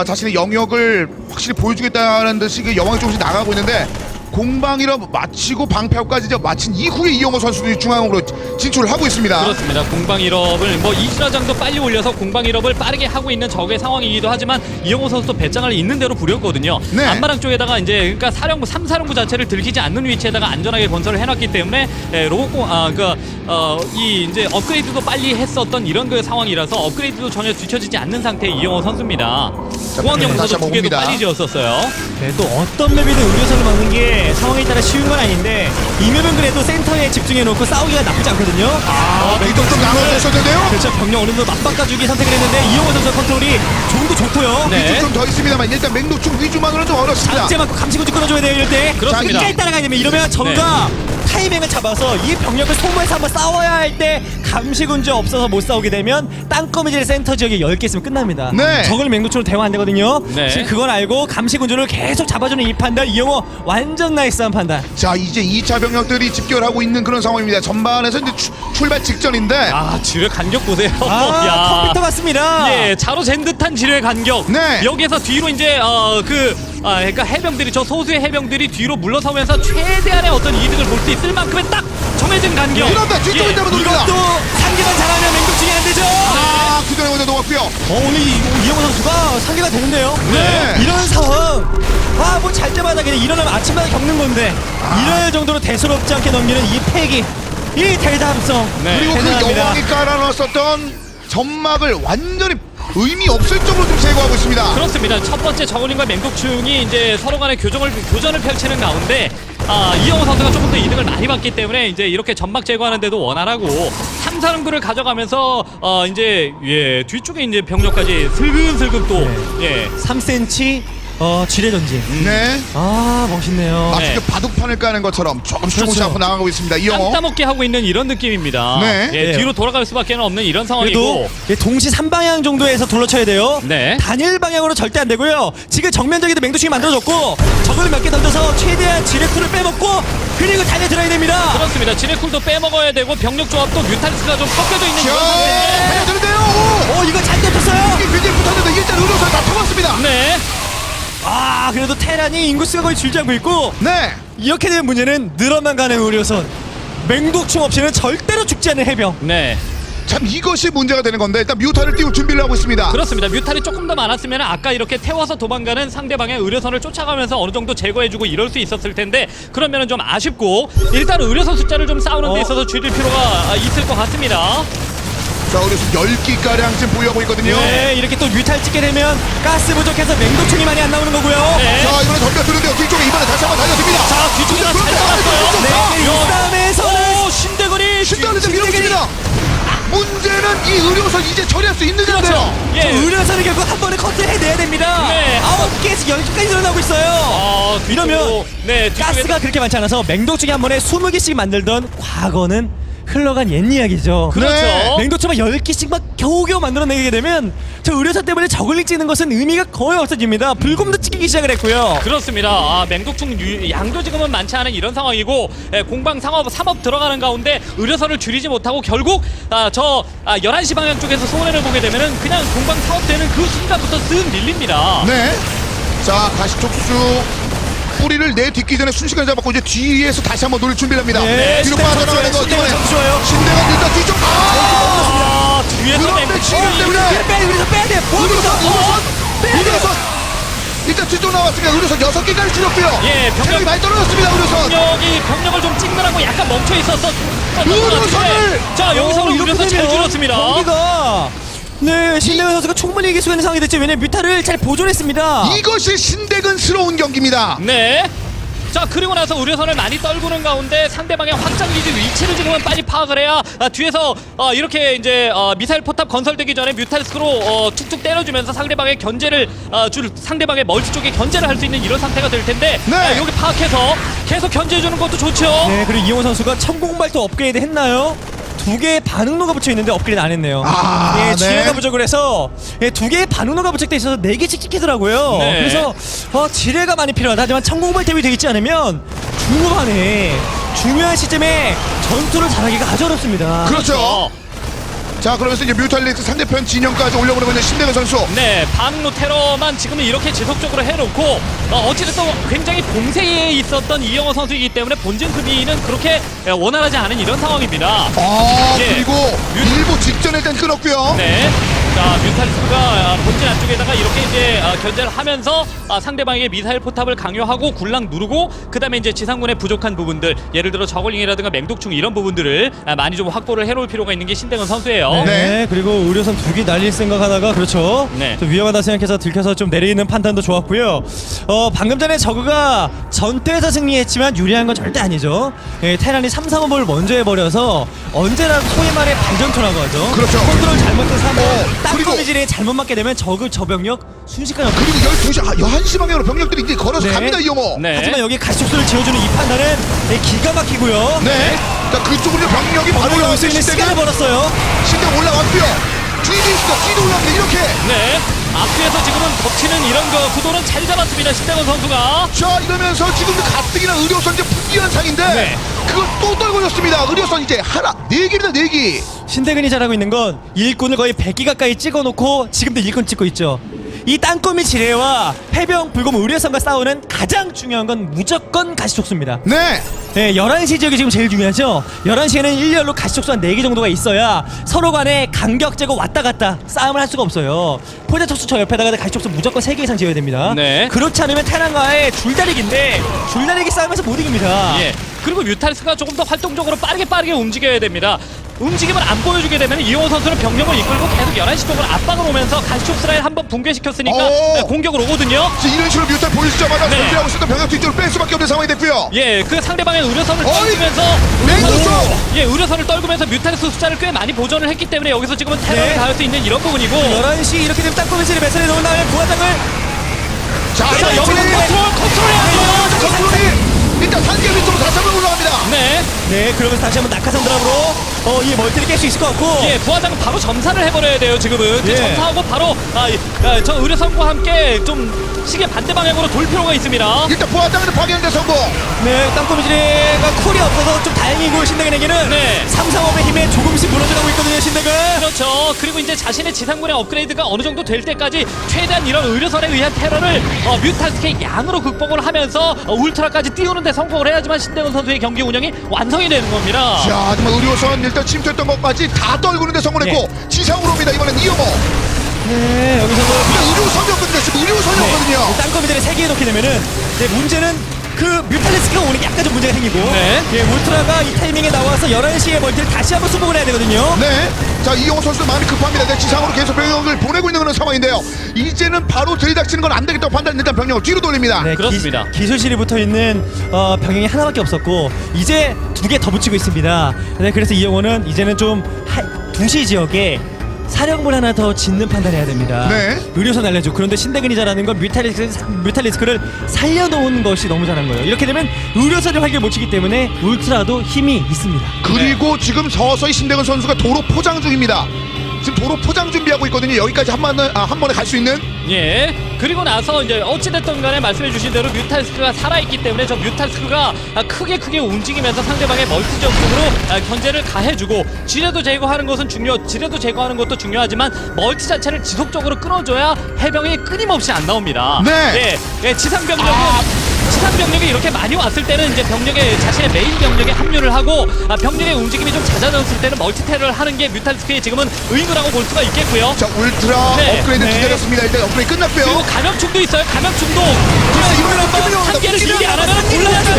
자신의 영역을 확실히 보여주겠다는 듯이 그 여왕이 조금씩 나가고 있는데 공방이라 마치고 방패까지 이제 마친 이후에 이영호 선수들이 중앙으로 진출을 하고 있습니다. 그렇습니다. 공방 1업을 뭐 이진화장도 빨리 올려서 공방 1업을 빠르게 하고 있는 적의 상황이기도 하지만 이영호 선수도 배짱을 있는 대로 부렸거든요. 네. 안마랑 쪽에다가 이제 그러니까 사령부 3사령부 자체를 들키지 않는 위치에다가 안전하게 건설을 해놨기 때문에 로봇공 이 이제 업그레이드도 빨리 했었던 이런 그 상황이라서 업그레이드도 전혀 뒤처지지 않는 상태의 이영호 선수입니다. 공항 다시 영서도 한번 두 개도 봅니다. 빨리 지었었어요. 네, 또 어떤 맵이든 의료선을 막는 게 상황에 따라 쉬운 건 아닌데 이 맵은 그래도 센터에 집중해놓고 싸우기가 나쁘지 않거든요. 이것도 좀 나눠줬었는데요. 그렇죠. 병력 어느 정도 맞바꿔주기 선택을 했는데 이용호 선수 컨트롤이 좀더 좋고요. 네. 좀 더 있습니다만 일단 맹독충 위주만으로는 좀 어렵습니다. 강제 맞고 감시군주 끊어줘야 돼요. 이럴 때. 그렇습니다. 끝까지 따라가야 되면 이러면 저가 타이밍을 잡아서 이 병력을 소모해서 한번 싸워야 할 때 감시군주 없어서 못 싸우게 되면 땅거미질 센터 지역에 10개 있으면 끝납니다. 네. 저걸 맹독충으로 대화 안 되거든요. 네. 지금 그걸 알고 감시군주를 계속 잡아주는 이 판단 이용호 완전 나이스한 판단. 자 이제 2차 병력들이 집결을 하고 있는 그런 상황입니다. 전반에서 이제 출발 직전인데 지뢰 간격 보세요. 컴퓨터 같습니다. 예, 자로 잰 듯한 지뢰 간격. 네. 여기에서 뒤로 이제 그러니까 해병들이 저 소수의 해병들이 뒤로 물러서면서 최대한의 어떤 이득을 볼 수 있을 만큼의 딱 정해진 간격. 이런다 뒤쪽에 때문에 돌립니다. 이것도 상대방 잘하면 맹독충이 안 되죠. 그전에 먼저 녹았고요. 오늘 이영호 선수가 상대가 되는데요. 네. 이런 상황 뭐 잘 때마다 그냥 일어나면 아침마다 겪는 건데 이럴 정도로 대수롭지 않게 넘기는 이 패기 이 대담성 네. 그리고 그 대단합니다. 여왕이 깔아놨었던 점막을 완전히 의미 없을 정도로 좀 제거하고 있습니다. 그렇습니다. 첫 번째 저글링과 맹독충이 이제 서로 간의 교전을 펼치는 가운데 이영호 선수가 조금 더 이득을 많이 받기 때문에 이제 이렇게 점막 제거하는데도 원활하고 3사령부를 가져가면서 이제 뒤쪽에 이제 병력까지 슬금슬금 또 3cm 지뢰 전진. 네. 멋있네요. 마치 네. 그 바둑판을 까는 것처럼 조금씩 그렇죠. 앞으로 나가고 있습니다. 이영호. 땅 따먹게 하고 있는 이런 느낌입니다. 네. 예, 네. 뒤로 돌아갈 수밖에 없는 이런 그래도 상황이고. 동시 3방향 정도에서 둘러쳐야 돼요. 네. 단일 방향으로 절대 안 되고요. 지금 정면적에도 맹독충이 만들어졌고 저걸 몇 개 던져서 최대한 지뢰쿨을 빼먹고 그리고 달려들어야 됩니다. 그렇습니다. 지뢰쿨도 빼먹어야 되고 병력 조합도 뮤탈리스가 좀 섞여져 있는 이런 자, 상태인데. 달려드는데요. 이거 잘 떼었어요. 이게 굉장히 붙었는데 일단 의료선 다 터봤습니다. 네. 그래도 테란이 인구수가 거의 줄지 않고 있고 네. 이렇게 되면 문제는 늘어만 가는 의료선 맹독충 없이는 절대로 죽지 않는 해병. 네. 참 이것이 문제가 되는 건데 일단 뮤타를 띄울 준비를 하고 있습니다. 그렇습니다. 뮤탈이 조금 더 많았으면 아까 이렇게 태워서 도망가는 상대방의 의료선을 쫓아가면서 어느 정도 제거해주고 이럴 수 있었을 텐데 그러면은 좀 아쉽고 일단 의료선 숫자를 좀 싸우는 데 있어서 줄일 필요가 있을 것 같습니다. 자, 의료선 10기가량 지금 보유하고 있거든요. 네, 이렇게 또 뮤탈 찍게 되면 가스 부족해서 맹독충이 많이 안 나오는 거고요. 네. 자, 이번에 덤벼드는데요. 뒤쪽에 이번에 다시 한번 달려듭니다. 자, 뒤쪽에 잘 나갔어요. 네, 이 싸움에서는 신대건이 신대원이 밀어줍니다. 문제는 이 의료선 이제 처리할 수 있느냐인데요. 그렇죠. 예. 의료선을 결국 한 번에 컨트롤해내야 됩니다. 네. 9개에서 10개까지 늘어나고 있어요. 이러면 가스가 그렇게 많지 않아서 맹독충이 한 번에 20개씩 만들던 과거는 흘러간 옛 이야기죠. 그렇죠. 네. 맹독충만 10개씩 막 겨우겨우 만들어내게 되면 저 의료선 때문에 저글링 찍는 것은 의미가 거의 없어집니다. 불금도 찍히기 시작을 했고요. 그렇습니다. 맹독충 양도 지금은 많지 않은 이런 상황이고 공방 상업 3업 들어가는 가운데 의료선을 줄이지 못하고 결국 11시 방향 쪽에서 손해를 보게 되면은 그냥 공방 사업되는 그 순간부터 쓱 밀립니다. 네. 자, 다시 촉수 뿌리를 내딛기 전에 순식간에 잡았고 이제 뒤에서 다시 한번 노릴 준비를 합니다. 네, 뒤로 신대가 빠져나가는 거 선수예요. 이번에 신대가 좋아요. 신대가 일단 뒤쪽 뒤에서 그런데 맹독충이 지금 때문에 의료선 빼야 돼. 의료선 일단 뒤쪽 또 나왔습니다. 의료선 6개까지 줄였고요. 예, 체력이 많이 떨어졌습니다. 의료선. 병력을 좀 찍느라고 약간 멈춰 있었던 의료선을! 자 여기서 이렇게 의료선 잘 되면 줄였습니다. 경기가 네 신대근 선수가 충분히 이길 수 있는 상황이 됐죠. 왜냐면 뮤타를 잘 보존했습니다. 이것이 신대근스러운 경기입니다. 네. 자 그리고 나서 의료선을 많이 떨구는 가운데 상대방의 확장기지 위치를 지금은 빨리 파악을 해야 뒤에서 이렇게 이제 미사일 포탑 건설되기 전에 뮤탈스크로 툭툭 때려주면서 상대방의 견제를 상대방의 멀티 쪽에 견제를 할 수 있는 이런 상태가 될 텐데 네. 여기 파악해서 계속 견제해주는 것도 좋죠. 네 그리고 이용호 선수가 천공발도 업그레이드 했나요? 2개의 반응로가 붙여 있는데 업그레이드 안 했네요. 아, 예, 네. 지뢰가 부족을 해서 2개의 반응로가 부착돼 있어서 4개씩 찍히더라고요. 네. 그래서 지뢰가 많이 필요하다. 하지만 천공발 대비 되어 있지 않으면 중후반에 중요한 시점에 전투를 잘하기가 아주 어렵습니다. 그렇죠. 자, 그러면서 이제 뮤탈리스트 상대편 진영까지 올려보내고 있는 신대근 선수. 네, 반응로 테러만 지금은 이렇게 지속적으로 해놓고 어찌됐든 굉장히 봉쇄에 있었던 이영호 선수이기 때문에 본진 수비는 그렇게 원활하지 않은 이런 상황입니다. 예. 그리고 일부 직전에 일단 끊었고요. 네. 자, 뮤탈리스크가 본진 안쪽에다가 이렇게 이제 견제를 하면서 상대방에게 미사일 포탑을 강요하고 굴락 누르고 그 다음에 이제 지상군의 부족한 부분들 예를 들어 저글링이라든가 맹독충 이런 부분들을 많이 좀 확보를 해놓을 필요가 있는 게 신대근 선수예요. 네. 그리고 의료선 2개 날릴 생각하다가 그렇죠. 네. 좀 위험하다 생각해서 들켜서 좀 내리는 판단도 좋았고요. 방금 전에 저그가 전투에서 승리했지만 유리한 건 절대 아니죠. 테란이 3-3-5을 먼저 해버려서 언제나 소위 말해 반전투라고 하죠. 그렇죠. 컨트롤 잘못해서 하면 그리고- 땅거미질에 잘못 맞게 되면 저병력 순식간에 그리고 12시, 11시 방향으로 병력들이 이제 걸어서 네. 갑니다, 이영호. 네. 하지만 여기 가시적소를 지어주는 이 판단은 기가 막히고요. 네. 자, 그쪽으로 병력이 바로 바로 올수 올라왔어요. 있는 시간을 신대근. 벌었어요. 신대근 올라왔고요. 뒤도 있어, 뒤도 올라옵니다. 이렇게. 네. 앞뒤에서 지금은 덮치는 이런 구도는 잘 잡았습니다. 신대근 선수가. 자, 이러면서 지금도 가뜩이나 의료선 이제 불리한 상인데 네. 그걸 또 떨궈졌습니다. 의료선 이제 하나, 4개입니다, 4개. 신대근이 잘하고 있는 건 일꾼을 거의 100기 가까이 찍어놓고 지금도 일꾼 찍고 있죠. 이 땅거미 지뢰와 해병 불검 의료선과 싸우는 가장 중요한 건 무조건 가시촉수입니다. 네. 네, 11시 지역이 지금 제일 중요하죠. 11시에는 일렬로 가시촉수 한 4개 정도가 있어야 서로 간에 간격 재고 왔다 갔다 싸움을 할 수가 없어요. 포자촉수 저 옆에다가 가시촉수 무조건 3개 이상 지어야 됩니다. 네. 그렇지 않으면 테란과의 줄다리기인데 줄다리기 싸움에서 못 이깁니다. 예. 그리고 뮤탈스가 조금 더 활동적으로 빠르게 움직여야 됩니다. 움직임을 안 보여주게 되면 이용호 선수는 병력을 이끌고 계속 11시 쪽으로 압박을 오면서 가시촉수 라인 한번 붕괴시켰으니까 오. 공격을 오거든요. 자, 이런 식으로 뮤탈 보여주자마자 네. 준비하고 있었던 병력 뒤쪽으로 뺄 수밖에 없는 상황이 됐고요. 예, 그 상대방의 의료선을 어이, 떨구면서 맹독충! 의료선을 떨구면서 뮤탈스 숫자를 꽤 많이 보존을 했기 때문에 여기서 지금은 테러를 네. 가할 수 있는 이런 부분이고 11시 이렇게 되면 땅거미 지뢰 매설에 넣은 다음에 부하장을 자, 자, 여기서 컨트롤해야죠. 컨트롤이 일단 산계 위쪽으로 다시 한번 올라갑니다. 네. 네, 그러면서 다시 한번 낙하산 드랍으로 이 멀티를 깰 수 있을 것 같고. 예, 부하장은 바로 점사를 해버려야 돼요, 지금은. 그 예. 점사하고 바로, 저 의료선과 함께 좀 시계 반대 방향으로 돌 필요가 있습니다. 일단 부하장은 파괴하는데 성공. 네, 땅거미 지뢰가 쿨이 없어서 좀 다행이고 신대근에게는 네. 3-3-5의 힘에 조금씩 무너져가고 있거든요, 신대근. 그렇죠. 그리고 이제 자신의 지상군의 업그레이드가 어느 정도 될 때까지 최대한 이런 의료선에 의한 테러를 뮤탈스케이 양으로 극복을 하면서 울트라까지 띄우는 데 성공을 해야지만 신대근 선수의 경기 운영이 완성이 되는 겁니다. 자, 하지만 의료선 일단 침투했던 것까지 다 떨구는데 성공했고 지상으로 옵니다. 이번엔 이영호. 네, 여기서도 근데 의료선이었거든요. 지금 의료선이었거든요. 땅거미 지뢰 3개 놓게 되면은 문제는 그 뮤탈리스크가 오는 게 약간 좀 문제가 생기고 네. 예, 울트라가 이 타이밍에 나와서 11시에 멀티를 다시 한번 수복을 해야 되거든요. 네. 자, 이영호 선수도 마음이 급합니다. 네, 지상으로 계속 병력을 보내고 있는 그런 상황인데요. 이제는 바로 들이닥치는 건 안 되겠다고 판단 일단 병력을 뒤로 돌립니다. 네, 그렇습니다. 기술실이 붙어 있는 병영이 하나밖에 없었고 이제 2개 더 붙이고 있습니다. 네, 그래서 이영호는 이제는 좀 2시 지역에 사령부 하나 더 짓는 판단해야 됩니다. 네. 의료선 알려줘. 그런데 신대근이 잘하는 건 뮤탈리스크를 살려놓은 것이 너무 잘한 거예요. 이렇게 되면 의료선을 활격 못 치기 때문에 울트라도 힘이 있습니다. 그리고 지금 서서히 신대근 선수가 도로 포장 중입니다. 지금 도로 포장 준비하고 있거든요. 여기까지 한 번에 갈 수 있는. 예. 그리고 나서 이제 어찌됐든 간에 말씀해주신 대로 뮤탈스크가 살아있기 때문에 저 뮤탈스크가 크게 움직이면서 상대방의 멀티 적으로 견제를 가해주고 지뢰도 제거하는 것은 지뢰도 제거하는 것도 중요하지만 멀티 자체를 지속적으로 끊어줘야 해병이 끊임없이 안 나옵니다. 네. 예. 지상 병력은 지상 병력이 이렇게 많이 왔을 때는 이제 병력의 자신의 메인 병력에 합류를 하고 병력의 움직임이 좀 잦아졌을 때는 멀티테러를 하는 게 뮤탈리스크의 지금은 의무라고 볼 수가 있겠고요. 자 울트라 네. 업그레이드 네. 기다렸습니다. 일단 업그레이드 끝났고요. 그리고 감염충도 있어요. 감염충도 이번엔 한번 한 개를 길게 안 하면 곤란하죠.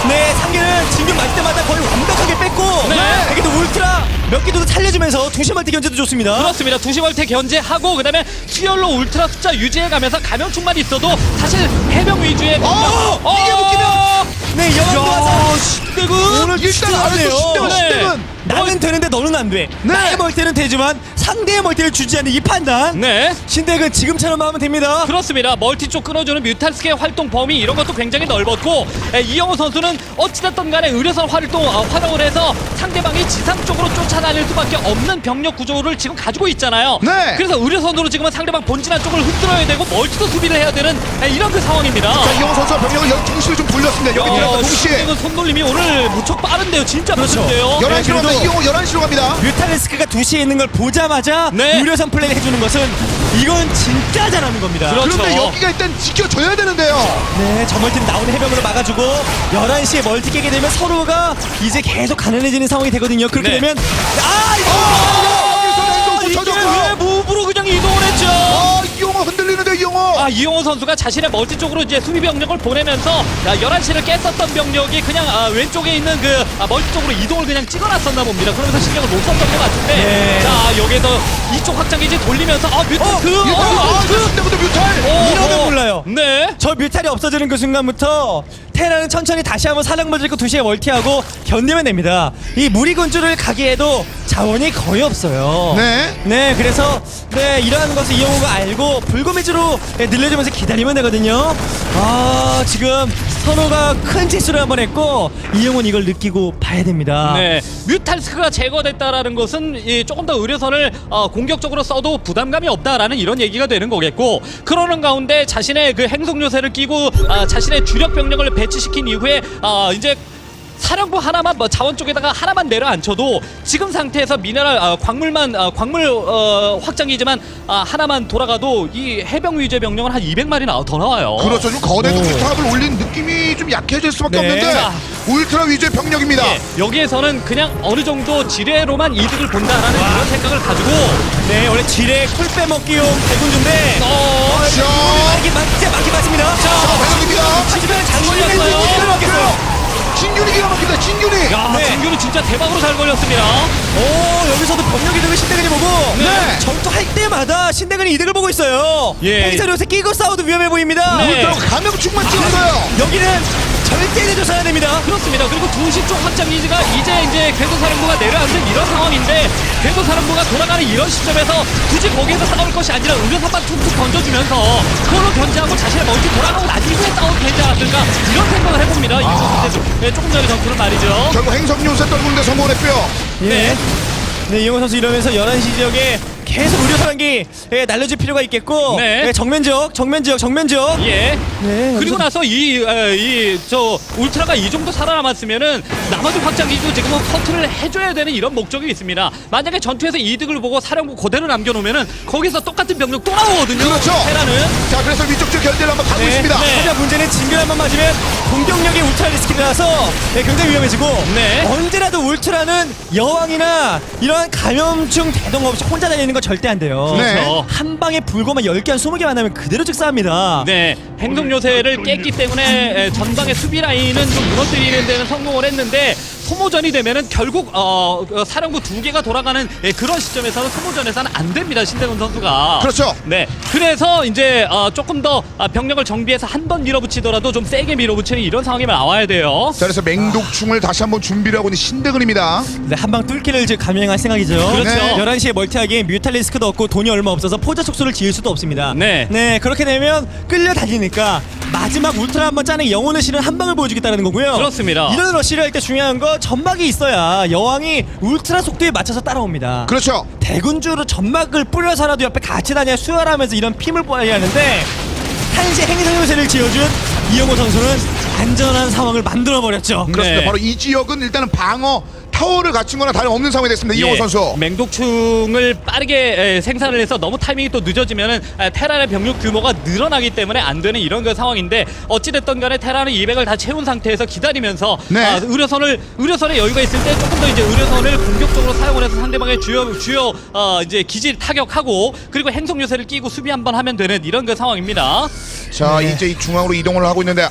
네, 상계는 진균 맞을 때마다 거의 완벽하게 뺐고 네. 여기도 울트라 몇 개도 살려주면서 두시멀티 견제도 좋습니다. 그렇습니다. 두시멀테 견제하고 그다음에 수열로 울트라 숫자 유지해가면서 감염충만 있어도 사실 해병 위주의 이게 묶이면 네, 여왕도 와서 신대군 오늘 일단 안에서 신대군 네. 신대군 나는 되는데 너는 안 돼. 네. 나의 멀티는 되지만 상대의 멀티를 주지 않는 이 판단. 네. 신덱은 지금처럼 하면 됩니다. 그렇습니다. 멀티 쪽 끊어주는 뮤탈스의 활동 범위 이런 것도 굉장히 넓었고 이영호 선수는 어찌됐든 간에 의료선 활용을 해서 상대방이 지상 쪽으로 쫓아다닐 수밖에 없는 병력 구조를 지금 가지고 있잖아요. 네. 그래서 의료선으로 지금은 상대방 본진한 쪽을 흔들어야 되고 멀티도 수비를 해야 되는 이런 그 상황입니다. 자 이영호 선수가 병력을 여기 동시에 좀 돌렸습니다. 여기 들어가서 동시에 이건 손놀림이 오늘 무척 빠른데요. 진짜 그렇죠. 빠른데요. 11시로 갑니다. 그래도- 이영호 11시로 갑니다. 뮤탈리스크가 2시에 있는 걸 보자마자 네. 유료선 플레이를 해주는 것은 이건 진짜 잘하는 겁니다. 그렇죠. 그런데 여기가 일단 지켜줘야 되는데요. 네, 저 멀티는 나오는 해병으로 막아주고 11시에 멀티 깨게 되면 서로가 이제 계속 가난해지는 상황이 되거든요. 그렇게 네. 되면 여기서 행동 못 이게 쳐줬고. 왜 무브로 그냥 이동을 했죠? 이영호 흔들리는데 이영호. 이용호 선수가 자신의 멀티 쪽으로 이제 수비 병력을 보내면서 11시를 깼었던 병력이 그냥 왼쪽에 있는 그 멀티 쪽으로 이동을 그냥 찍어놨었나 봅니다. 그러면서 신경을 못 썼던 것 같은데 네. 자 여기에서 이쪽 확장기지 돌리면서 뮤탈 이거 신대군도 뮤탈. 이러면 몰라요. 네. 저 뮤탈이 없어지는 그 순간부터 테라는 천천히 다시 한번 사령부 들고 2시에 멀티하고 견디면 됩니다. 이 무리군주를 가기에도 자원이 거의 없어요. 네. 그래서 이러한 것을 이영호가 알고 불고미주로 늘려주면서 기다리면 되거든요. 지금 선호가 큰 실수를 한번 했고 이영호는 이걸 느끼고 봐야 됩니다. 네, 뮤탈스크가 제거됐다라는 것은 조금 더 의료선을 공격적으로 써도 부담감이 없다라는 이런 얘기가 되는 거겠고 그러는 가운데 자신의 그 행성 요새를 끼고 자신의 주력 병력을 배치시킨 이후에 이제 사령부 하나만 자원 쪽에다가 하나만 내려앉혀도 지금 상태에서 미네랄 광물 확장이지만 하나만 돌아가도 이 해병 위주의 병력은 한 200마리 더 나와요. 그렇죠. 좀 거대 독립탑을 올린 느낌이 좀 약해질 수밖에 네. 없는데 자. 울트라 위주의 병력입니다. 예, 여기에서는 그냥 어느 정도 지뢰로만 이득을 본다라는 그런 생각을 가지고 네, 원래 지뢰 쿨 빼먹기용 대군주인데 자, 많게 맞습니다. 자, 배럭입니다. 지금 걸렸어요. 장군이 먹겠어요. 진균이 기가 막힙니다. 진균이. 야, 네. 진규는 진짜 대박으로 잘 걸렸습니다. 여기서도 병력이 되면 신대근이 보고 네. 전투할 때마다 신대근이 이득을 보고 있어요. 예. 행사 요새 끼고 싸워도 위험해 보입니다. 네. 울트라 감염충만 찍었어요. 여기는 절대 내줘서야 됩니다. 그렇습니다. 그리고 2시 쪽 확장 기지가 이제 궤도사령부가 내려앉은 이런 상황인데 궤도사령부가 돌아가는 이런 시점에서 굳이 거기에서 싸울 것이 아니라 의료선만 툭툭 던져주면서 그걸로 견제하고 자신의 멀티 돌아가고 난 이후에 싸워도 되지 않았을까 이런 생각을 해봅니다. 네, 조금 전에 전투는 말이죠. 결국 행성 요새 떨구는데 성공했고요. 네, 이영호 선수 이러면서 11시 지역에 계속 의료선한기 날려줄 필요가 있겠고 네. 정면 지역. 예. 네, 그리고 나서 저 울트라가 이 정도 살아남았으면은 나머지 확장기도 지금은 커트를 해줘야 되는 이런 목적이 있습니다. 만약에 전투에서 이득을 보고 사령부 그대로 남겨놓으면은 거기서 똑같은 병력 또 나오거든요. 그렇죠. 테라는. 자, 그래서 위쪽 쪽 견제를 한번 가고 있습니다. 네. 하지만 문제는 진균 한번 맞으면 공격력이 울트라 리스크라서 굉장히 위험해지고 네. 언제라도 울트라는 여왕이나 이러한 감염충 대동 없이 혼자 다니는 거 절대 안 돼요. 네. 그렇죠. 한 방에 불고만 10개 한 20개 만나면 그대로 즉사합니다. 네, 행동 요새를 깼기 때문에 전방의 수비 라인은 좀 무너뜨리는 데는 성공을 했는데 소모전이 되면은 결국 사령부 2개가 돌아가는 그런 시점에서는 소모전에서는 안 됩니다. 신대근 선수가. 그렇죠. 네, 그래서 이제 조금 더 병력을 정비해서 한 번 밀어붙이더라도 좀 세게 밀어붙이는 이런 상황이 나와야 돼요. 자, 그래서 맹독충을 다시 한번 준비를 하고 있는 신대근입니다. 네, 한방 뚫기를 지금 감행할 생각이죠. 그렇죠. 네. 11시에 멀티하기에 뮤탈리스크도 없고 돈이 얼마 없어서 포자 촉수를 지을 수도 없습니다. 네. 그렇게 되면 끌려다니니까 마지막 울트라 한번 짜는 영혼의 실은 한 방을 보여주겠다는 거고요. 그렇습니다. 이런 러시를 할 때 중요한 건 점막이 있어야 여왕이 울트라 속도에 맞춰서 따라옵니다. 그렇죠. 대군주로 점막을 뿌려서라도 옆에 같이 다녀야 수혈하면서 이런 핌을 뽑아야 하는데 한시 행성 요새를 지어준 이영호 선수는 안전한 상황을 만들어버렸죠. 그렇습니다. 네. 바로 이 지역은 일단은 방어 타워를 갖춘 거나 다름없는 상황이 됐습니다. 이영호 선수. 맹독충을 빠르게 생산을 해서 너무 타이밍이 또 늦어지면은 테란의 병력 규모가 늘어나기 때문에 안 되는 이런 그 상황인데 어찌됐든 간에 테란은 200을 다 채운 상태에서 기다리면서 네. 의료선에 여유가 있을 때 조금 더 이제 의료선을 공격적으로 사용을 해서 상대방의 주요 이제 기지를 타격하고 그리고 행성 요새를 끼고 수비 한번 하면 되는 이런 그 상황입니다. 자, 이제 이 중앙으로 이동을 하고 있는데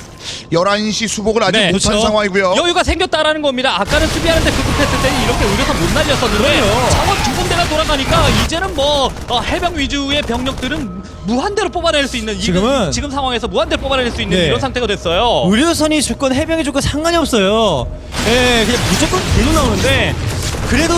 11시 수복을 아직 네, 못한 그렇죠. 상황이고요. 여유가 생겼다라는 겁니다. 아까는 수비하는데 급급했을 때는 이렇게 의료선 못 날렸었는데 자원 두 군데가 돌아가니까 이제는 뭐 해병 위주의 병력들은 무한대로 뽑아낼 수 있는 지금 상황에서 무한대로 뽑아낼 수 있는 네. 이런 상태가 됐어요. 의료선이 죽건 해병이 죽건 상관이 없어요. 예, 그냥 무조건 불로 나오는데 그래도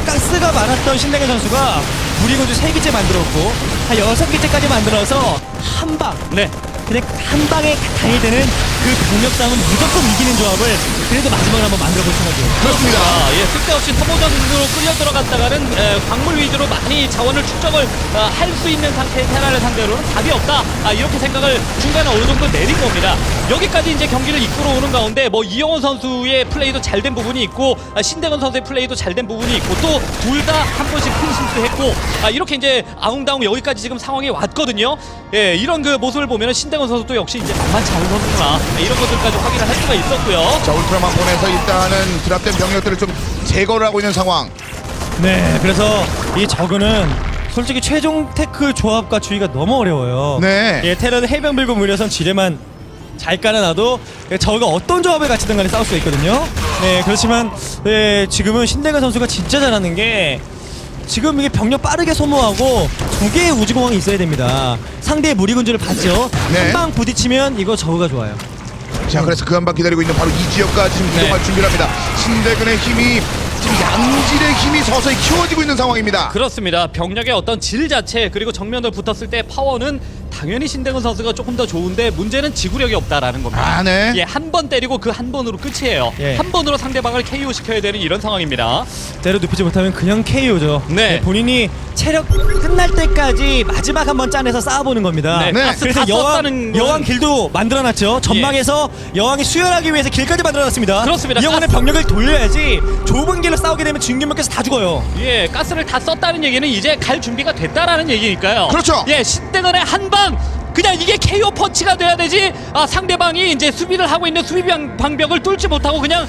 가스가 많았던 신대근 선수가 무리군주 3기째 만들었고 한 6기째까지 만들어서 한 방. 네. 그냥 한 방에 단일되는 그 병력 싸움은 무조건 이기는 조합을 그래도 마지막으로 한번 만들어볼 생각이에요. 그렇습니다. 예, 쓸데없이 터보전으로 끌려 들어갔다가는 광물 위주로 많이 자원을 축적을 할 수 있는 상태의 테란을 상대로는 답이 없다. 이렇게 생각을 중간에 어느 정도 내린 겁니다. 여기까지 이제 경기를 이끌어오는 가운데 뭐 이영호 선수의 플레이도 잘 된 부분이 있고 신대건 선수의 플레이도 잘 된 부분이 있고 또 둘 다 한 번씩 큰 실수했고 이렇게 이제 아웅다웅 여기까지 지금 상황이 왔거든요. 예, 이런 그 모습을 보면은 신대건 선수도 역시 이제 만만치 않은 선수구나 이런 것들까지 확인을 할 수가 있었고요. 자, 울트라만 보내서 일단은 드랍된 병력들을 좀 제거를 하고 있는 상황. 네, 그래서 이 저그는 솔직히 최종 태클 조합과 주의가 너무 어려워요. 네. 예, 테러는 해병 밀고 물려선 지뢰만 잘 깔아놔도 저가 어떤 조합을 갖추든 간에 싸울 수가 있거든요. 네, 그렇지만 지금은 신대근 선수가 진짜 잘하는 게 지금 이게 병력 빠르게 소모하고 두 개의 우주공항이 있어야 됩니다. 상대의 무리군주를 봤죠. 네. 한 방 부딪히면 이거 저그가 좋아요. 자, 그래서 그 한 방 기다리고 있는 바로 이 지역까지 지금 네. 이동할 준비를 합니다. 신대근의 힘이 지금 양질의 힘이 서서히 키워지고 있는 상황입니다. 그렇습니다. 병력의 어떤 질 자체 그리고 정면으로 붙었을 때 파워는 당연히 신대근 선수가 조금 더 좋은데 문제는 지구력이 없다라는 겁니다. 네. 예, 한 번 때리고 그 한 번으로 끝이에요. 예. 한 번으로 상대방을 KO 시켜야 되는 이런 상황입니다. 때려 눕히지 못하면 그냥 KO죠. 네. 본인이 체력 끝날 때까지 마지막 한번 짜내서 싸워보는 겁니다. 네, 가스 그래서 다 썼다는 여왕 건- 길도 만들어놨죠. 전망에서 여왕이 수혈하기 위해서 길까지 만들어놨습니다. 그렇습니다. 이영혼의 병력을 돌려야지 좁은 길로 싸우게 되면 진균병께서 다 죽어요. 예, 가스를 다 썼다는 얘기는 이제 갈 준비가 됐다라는 얘기니까요. 그렇죠. 예, 신대건의 한 방 그냥 이게 KO 펀치가 돼야 되지. 상대방이 이제 수비를 하고 있는 수비 방벽을 뚫지 못하고 그냥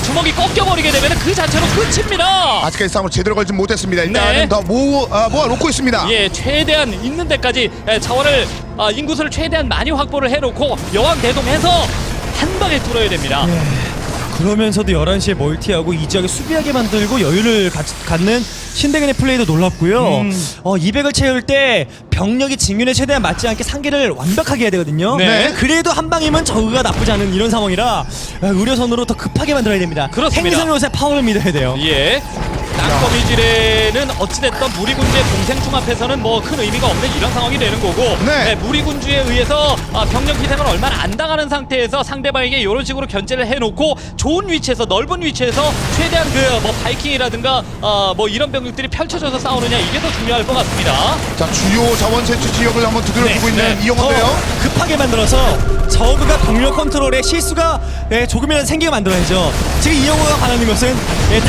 주먹이 꺾여버리게 되면 그 자체로 끝입니다. 아직까지 싸움을 제대로 걸지 못했습니다. 일단은 네. 더 모아놓고 있습니다. 예, 최대한 있는 데까지 자원을 인구수를 최대한 많이 확보를 해놓고 여왕 대동해서 한 방에 뚫어야 됩니다. 그러면서도 11시에 멀티하고 이 지역에 수비하게 만들고 여유를 갖는 신대근의 플레이도 놀랍고요. 200을 채울 때 병력이 진균에 최대한 맞지 않게 상계를 완벽하게 해야 되거든요. 네. 그래도 한 방이면 저그가 나쁘지 않은 이런 상황이라 의료선으로 더 급하게 만들어야 됩니다. 그렇습니다. 행성 요새 파워를 믿어야 돼요. 예. 땅거미지레는 어찌됐던 무리군주의 공생충 앞에서는 뭐 큰 의미가 없는 이런 상황이 되는 거고 네. 무리군주에 의해서 병력 희생을 얼마나 안 당하는 상태에서 상대방에게 이런 식으로 견제를 해놓고 좋은 위치에서 넓은 위치에서 최대한 그 뭐 바이킹이라든가 뭐 이런 병력들이 펼쳐져서 싸우느냐 이게 더 중요할 것 같습니다. 자, 주요 자원 채취 지역을 한번 두드려주고 네, 있는 네. 이영호인데요. 더 급하게 만들어서 저그가 병력 컨트롤에 실수가 조금이라도 생기게 만들어야죠. 지금 이영호가 바라는 것은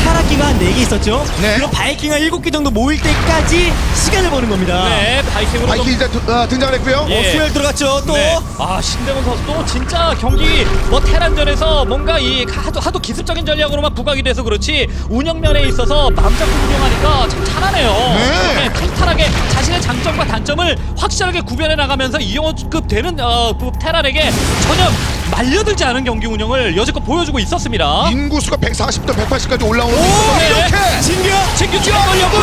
타락기가 한 4개 있었죠. 네. 그럼 바이킹 한 7개 정도 모일 때까지 시간을 버는 겁니다. 네, 바이킹으로 좀 바이킹 이제 등장을 했고요. 예. 수혈 들어갔죠. 또 네. 신대건 선수도 진짜 경기 뭐 테란전에서 뭔가 이 하도 기습적인 전략으로만 부각이 돼서 그렇지 운영면에 있어서 마음 잡고 운영하니까 참 잘하네요. 네. 탄탄하게 자신의 장점과 단점을 확실하게 구별해 나가면서 이영호급 되는 그 테란에게 전혀 말려들지 않은 경기 운영을 여지껏 보여주고 있었습니다. 인구수가 140도 180까지 올라오는 네. 이렇게 진규 뛰어버렸고요.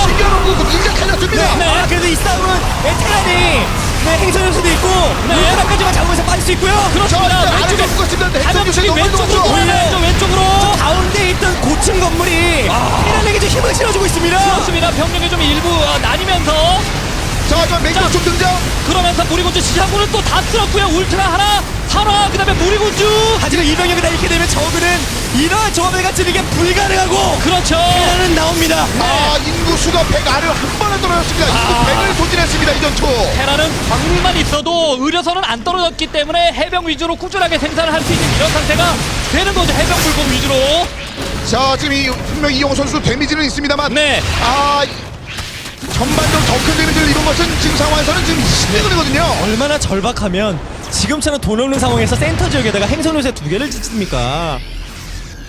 신기한 이제 달렸습니다. 네. 그래도 이 싸움은 테란이 행선일 수도 있고 울트라까지만 잡으면서 빠질 수 있고요. 그렇습니다. 아래쪽 왼쪽에 묶었습니다. 가볍게 너무 왼쪽으로 좋죠. 돌려야죠. 왼쪽으로. 가운데 있던 고층 건물이 테란에게 좀 힘을 실어주고 있습니다. 그렇습니다. 병력이 좀 일부 나뉘면서 자, 저 맹독 좀 등장. 그러면서 무리군주 시작으로는 또 다 쓸었고요. 울트라 하나, 산화, 그 다음에 무리군주. 하지만 이 병력이 다 이렇게 되면 저그는 이러한 조합을 갖추는 게 불가능하고 그렇죠. 테란은 나옵니다. 인구수가 100 아래로 한 번에 떨어졌습니다. 인구 100을 소진했습니다. 이 전투. 테라는 광물만 있어도 의료선은 안 떨어졌기 때문에 해병 위주로 꾸준하게 생산을 할 수 있는 이런 상태가 되는 거죠. 해병 물건 위주로. 자, 지금 분명 이용호 선수 데미지는 있습니다만 네. 전반적으로 더 큰 데미지를 입은 것은 지금 상황에서는 지금 신대근이거든요. 얼마나 절박하면 지금처럼 돈 없는 상황에서 센터 지역에다가 행성 요새 2개를 짓습니까?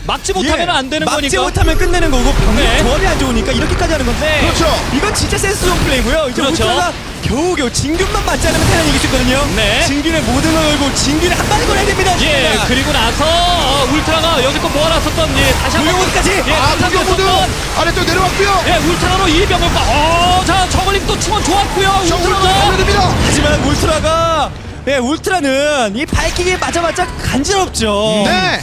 막지 못하면 안 되는 막지 거니까. 못하면 끝내는 거고 병력 네. 조합이 안 좋으니까 이렇게까지 하는 건데 그렇죠. 이건 진짜 센스용 플레이고요. 이제 그렇죠. 울트라가 겨우겨우 진균만 맞지 않으면 테란 이길 수 있거든요. 네. 진균의 모든 걸 걸고 진균을 한 방에 걸어야 됩니다. 예, 진짜. 그리고 나서 울트라가 여지껏 모아놨었던 다시 한번 무용호드까지. 예, 무용호드 감상했었던 아래쪽 내려왔고요. 예, 울트라로 이 병력과 자, 저걸링 또 충원 좋았고요. 자, 울트라 울트라가 걸려듭니다. 하지만 울트라가 울트라는 이 바이킹에 맞아봤자 간지럽죠. 네.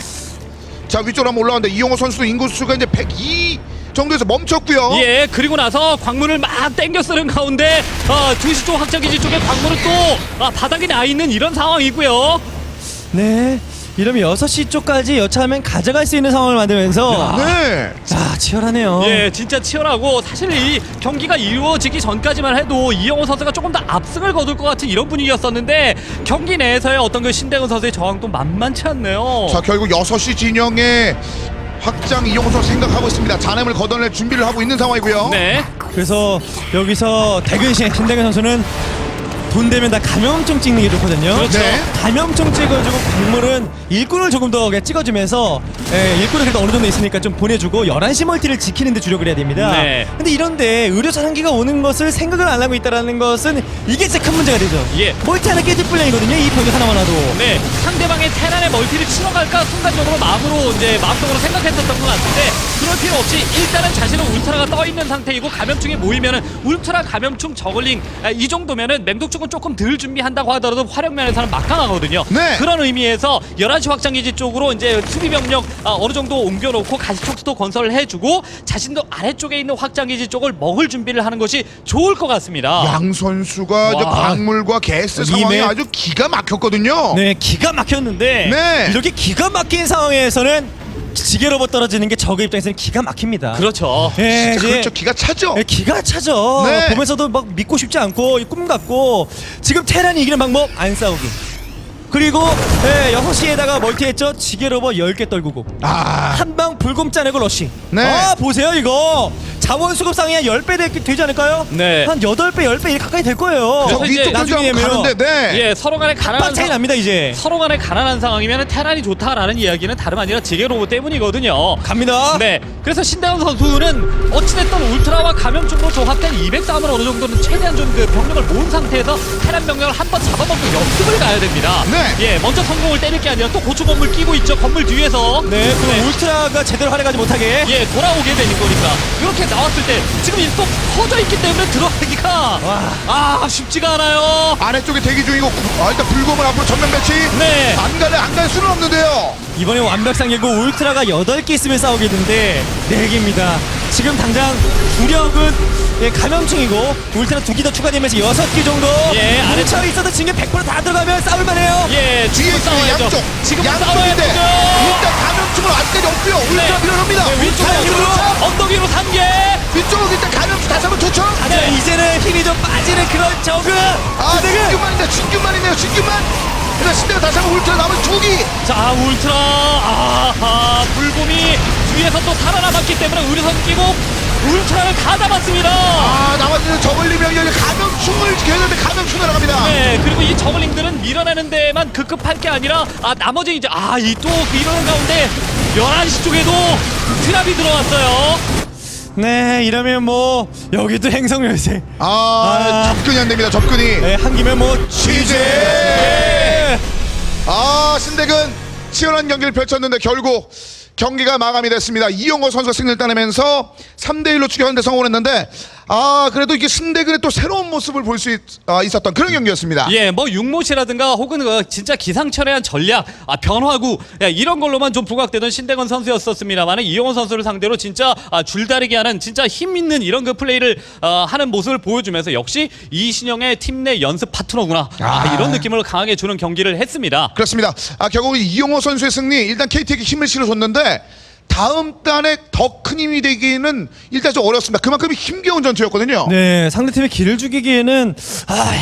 자, 위쪽으로 한번 올라왔는데 이용호 선수도 인구수가 이제 102 정도에서 멈췄고요. 예, 그리고 나서 광물을 막 땡겨 쓰는 가운데 2시 쪽 확장기지 쪽에 광물은 또 바닥에 나 있는 이런 상황이고요. 네. 이러면 6시 쪽까지 여차하면 가져갈 수 있는 상황을 만들면서 네. 자, 치열하네요. 예, 진짜 치열하고 사실 이 경기가 이루어지기 전까지만 해도 이영호 선수가 조금 더 압승을 거둘 것 같은 이런 분위기였었는데 경기 내에서의 어떤 그 신대근 선수의 저항도 만만치 않네요. 자, 결국 6시 진영의 확장 이용호 선수 생각하고 있습니다. 잔햄을 걷어낼 준비를 하고 있는 상황이고요. 네. 그래서 여기서 대근신 신대근 선수는 돈 되면 다 감염증 찍는 게 좋거든요. 그렇죠. 네. 감염증 찍어주고 광물은 일꾼을 조금 더 찍어주면서 일꾼은 그래도 어느 정도 있으니까 좀 보내주고 11시 멀티를 지키는 데 주력을 해야 됩니다. 네. 근데 이런데 의료선 한기가 오는 것을 생각을 안 하고 있다는 것은 이게 진짜 큰 문제가 되죠. 예. 멀티 하나 깨질 뿐이거든요. 이 병력 하나만 와도. 네, 상대방의 테란의 멀티를 치러갈까 순간적으로 마음속으로 생각했었던 것 같은데 그럴 필요 없이 일단은 자신은 울트라가 떠 있는 상태이고 감염충이 모이면은 울트라 감염충 저글링 이 정도면은 맹독충은 조금 덜 준비한다고 하더라도 화력면에서는 막강하거든요. 네. 그런 의미에서 11시 확장기지 쪽으로 이제 수비 병력 어느 정도 옮겨놓고 가시촉수도 건설을 해주고 자신도 아래쪽에 있는 확장기지 쪽을 먹을 준비를 하는 것이 좋을 것 같습니다. 양 선수가 이제 와. 광물과 게스 상황이 이메- 아주 기가 막혔거든요. 네, 기가 막혔는데 네. 이렇게 기가 막힌 상황에서는 지게로봇 떨어지는 게 적의 입장에서는 기가 막힙니다. 그렇죠. 예, 진짜 그렇죠. 기가 차죠. 기가 차죠. 네. 보면서도 막 믿고 싶지 않고 꿈 같고 지금 테란이 이기는 방법 안 싸우기. 그리고 6시에다가 멀티했죠. 지게로봇 10개 떨구고 아, 한방 불금 짜내고 러쉬. 네. 보세요 이거. 자원 수급상이 한 10배 되지 않을까요? 네. 한 8배, 10배 가까이 될 거예요. 저 그래서 이제 위쪽까지 나중에 한번 되면 가는데, 네. 예, 서로 간에 한방 가난한 차이 납니다 이제. 서로 간에 가난한 상황이면 테란이 좋다라는 이야기는 다름 아니라 지게 로봇 때문이거든요. 갑니다. 네, 그래서 신대원 선수는 어찌됐든 울트라와 감염충으로 조합된 200싸움을 어느 정도는 최대한 좀 그 병력을 모은 상태에서 테란 병력을 한번 잡아먹고 역습을 가야 됩니다. 네. 예, 먼저 성공을 때릴 게 아니라 또 고추 건물 끼고 있죠. 건물 뒤에서. 네, 그럼 울트라가 제대로 활약하지 못하게. 예, 돌아오게 되는 거니까. 이렇게 나왔을 때 지금 또 퍼져 있기 때문에 들어가기가 쉽지가 않아요. 아래쪽에 대기 중이고 일단 불곰을 앞으로 전면 배치. 네. 안 갈 수는 없는데요. 이번에 완벽상이고 울트라가 8개 있으면 싸우겠는데 4개입니다. 지금 당장 주력은 감염충이고 울트라 2개 더 추가되면서 6개 정도 예, 아래- 뭉쳐 있어도 지금 100% 다 들어가면 싸울만해요. 예, 뒤에 지금 있는 싸워야죠. 양쪽. 지금 싸워야 양쪽인데 되죠. 일단 감염충으로 아직까지 없고요. 울트라 밀어넣습니다. 위쪽으로 언덕 위로 3개. 위쪽으로 일단 감염충 다시 한번 투척. 하지만 이제는 힘이 좀 빠지는 그런 적은 진균만이네요. 진균만. 그래서 신대가 다시 한번 울트라 남은 2기. 자, 울트라 불곰이 뒤에서 또 살아남았기 때문에 의료선 끼고 울트라를 다 잡았습니다. 나머지는 저글링 병력이 감염충을 지켜야 되는데 감염충 날아갑니다. 네, 그리고 이 저글링들은 밀어내는 데만 급급할 게 아니라 나머지 이제 또 이러는 가운데 11시 쪽에도 트랍이 들어왔어요. 네, 이러면 뭐 여기도 행성 열쇠. 접근이 안 됩니다. 접근이. 네, 한 김에 뭐 취재. 신대근 치열한 경기를 펼쳤는데 결국 경기가 마감이 됐습니다. 이용호 선수가 승리를 따내면서 3대1로 추격하는 데 성공했는데 그래도 이게 신대근의 또 새로운 모습을 볼 수 있었던 그런 경기였습니다. 예, 뭐 육모시라든가 혹은 진짜 기상천외한 전략, 변화구 이런 걸로만 좀 부각되던 신대건 선수였었습니다만 이용호 선수를 상대로 진짜 줄다리기 하는 진짜 힘 있는 이런 그 플레이를 하는 모습을 보여주면서 역시 이신영의 팀 내 연습 파트너구나 이런 느낌을 강하게 주는 경기를 했습니다. 그렇습니다. 결국 이용호 선수의 승리 일단 KT에게 힘을 실어줬는데 다음 단에 더 큰 힘이 되기는 일단 좀 어렵습니다. 그만큼 힘겨운 전투였거든요. 네, 상대팀의 길을 죽이기에는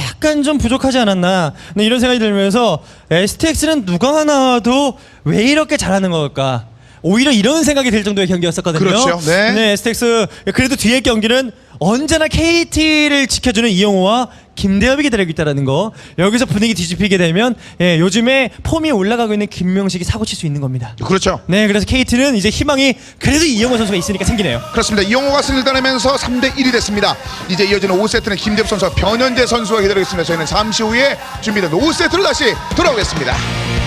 약간 좀 부족하지 않았나 이런 생각이 들면서 STX는 누가 나와도 왜 이렇게 잘하는 걸까? 오히려 이런 생각이 들 정도의 경기였었거든요. 그렇죠. 네. STX 그래도 뒤에 경기는 언제나 KT를 지켜주는 이영호와 김대엽이 기다리고 있다는 거. 여기서 분위기 뒤집히게 되면 요즘에 폼이 올라가고 있는 김명식이 사고칠 수 있는 겁니다. 그렇죠. 네, 그래서 KT는 이제 희망이 그래도 이영호 선수가 있으니까 생기네요. 그렇습니다. 이영호가 승리를 따내면서 3대1이 됐습니다. 이제 이어지는 5세트는 김대엽 선수와 변현재 선수가 기다리고 있습니다. 저희는 잠시 후에 준비된 5세트를 다시 돌아오겠습니다.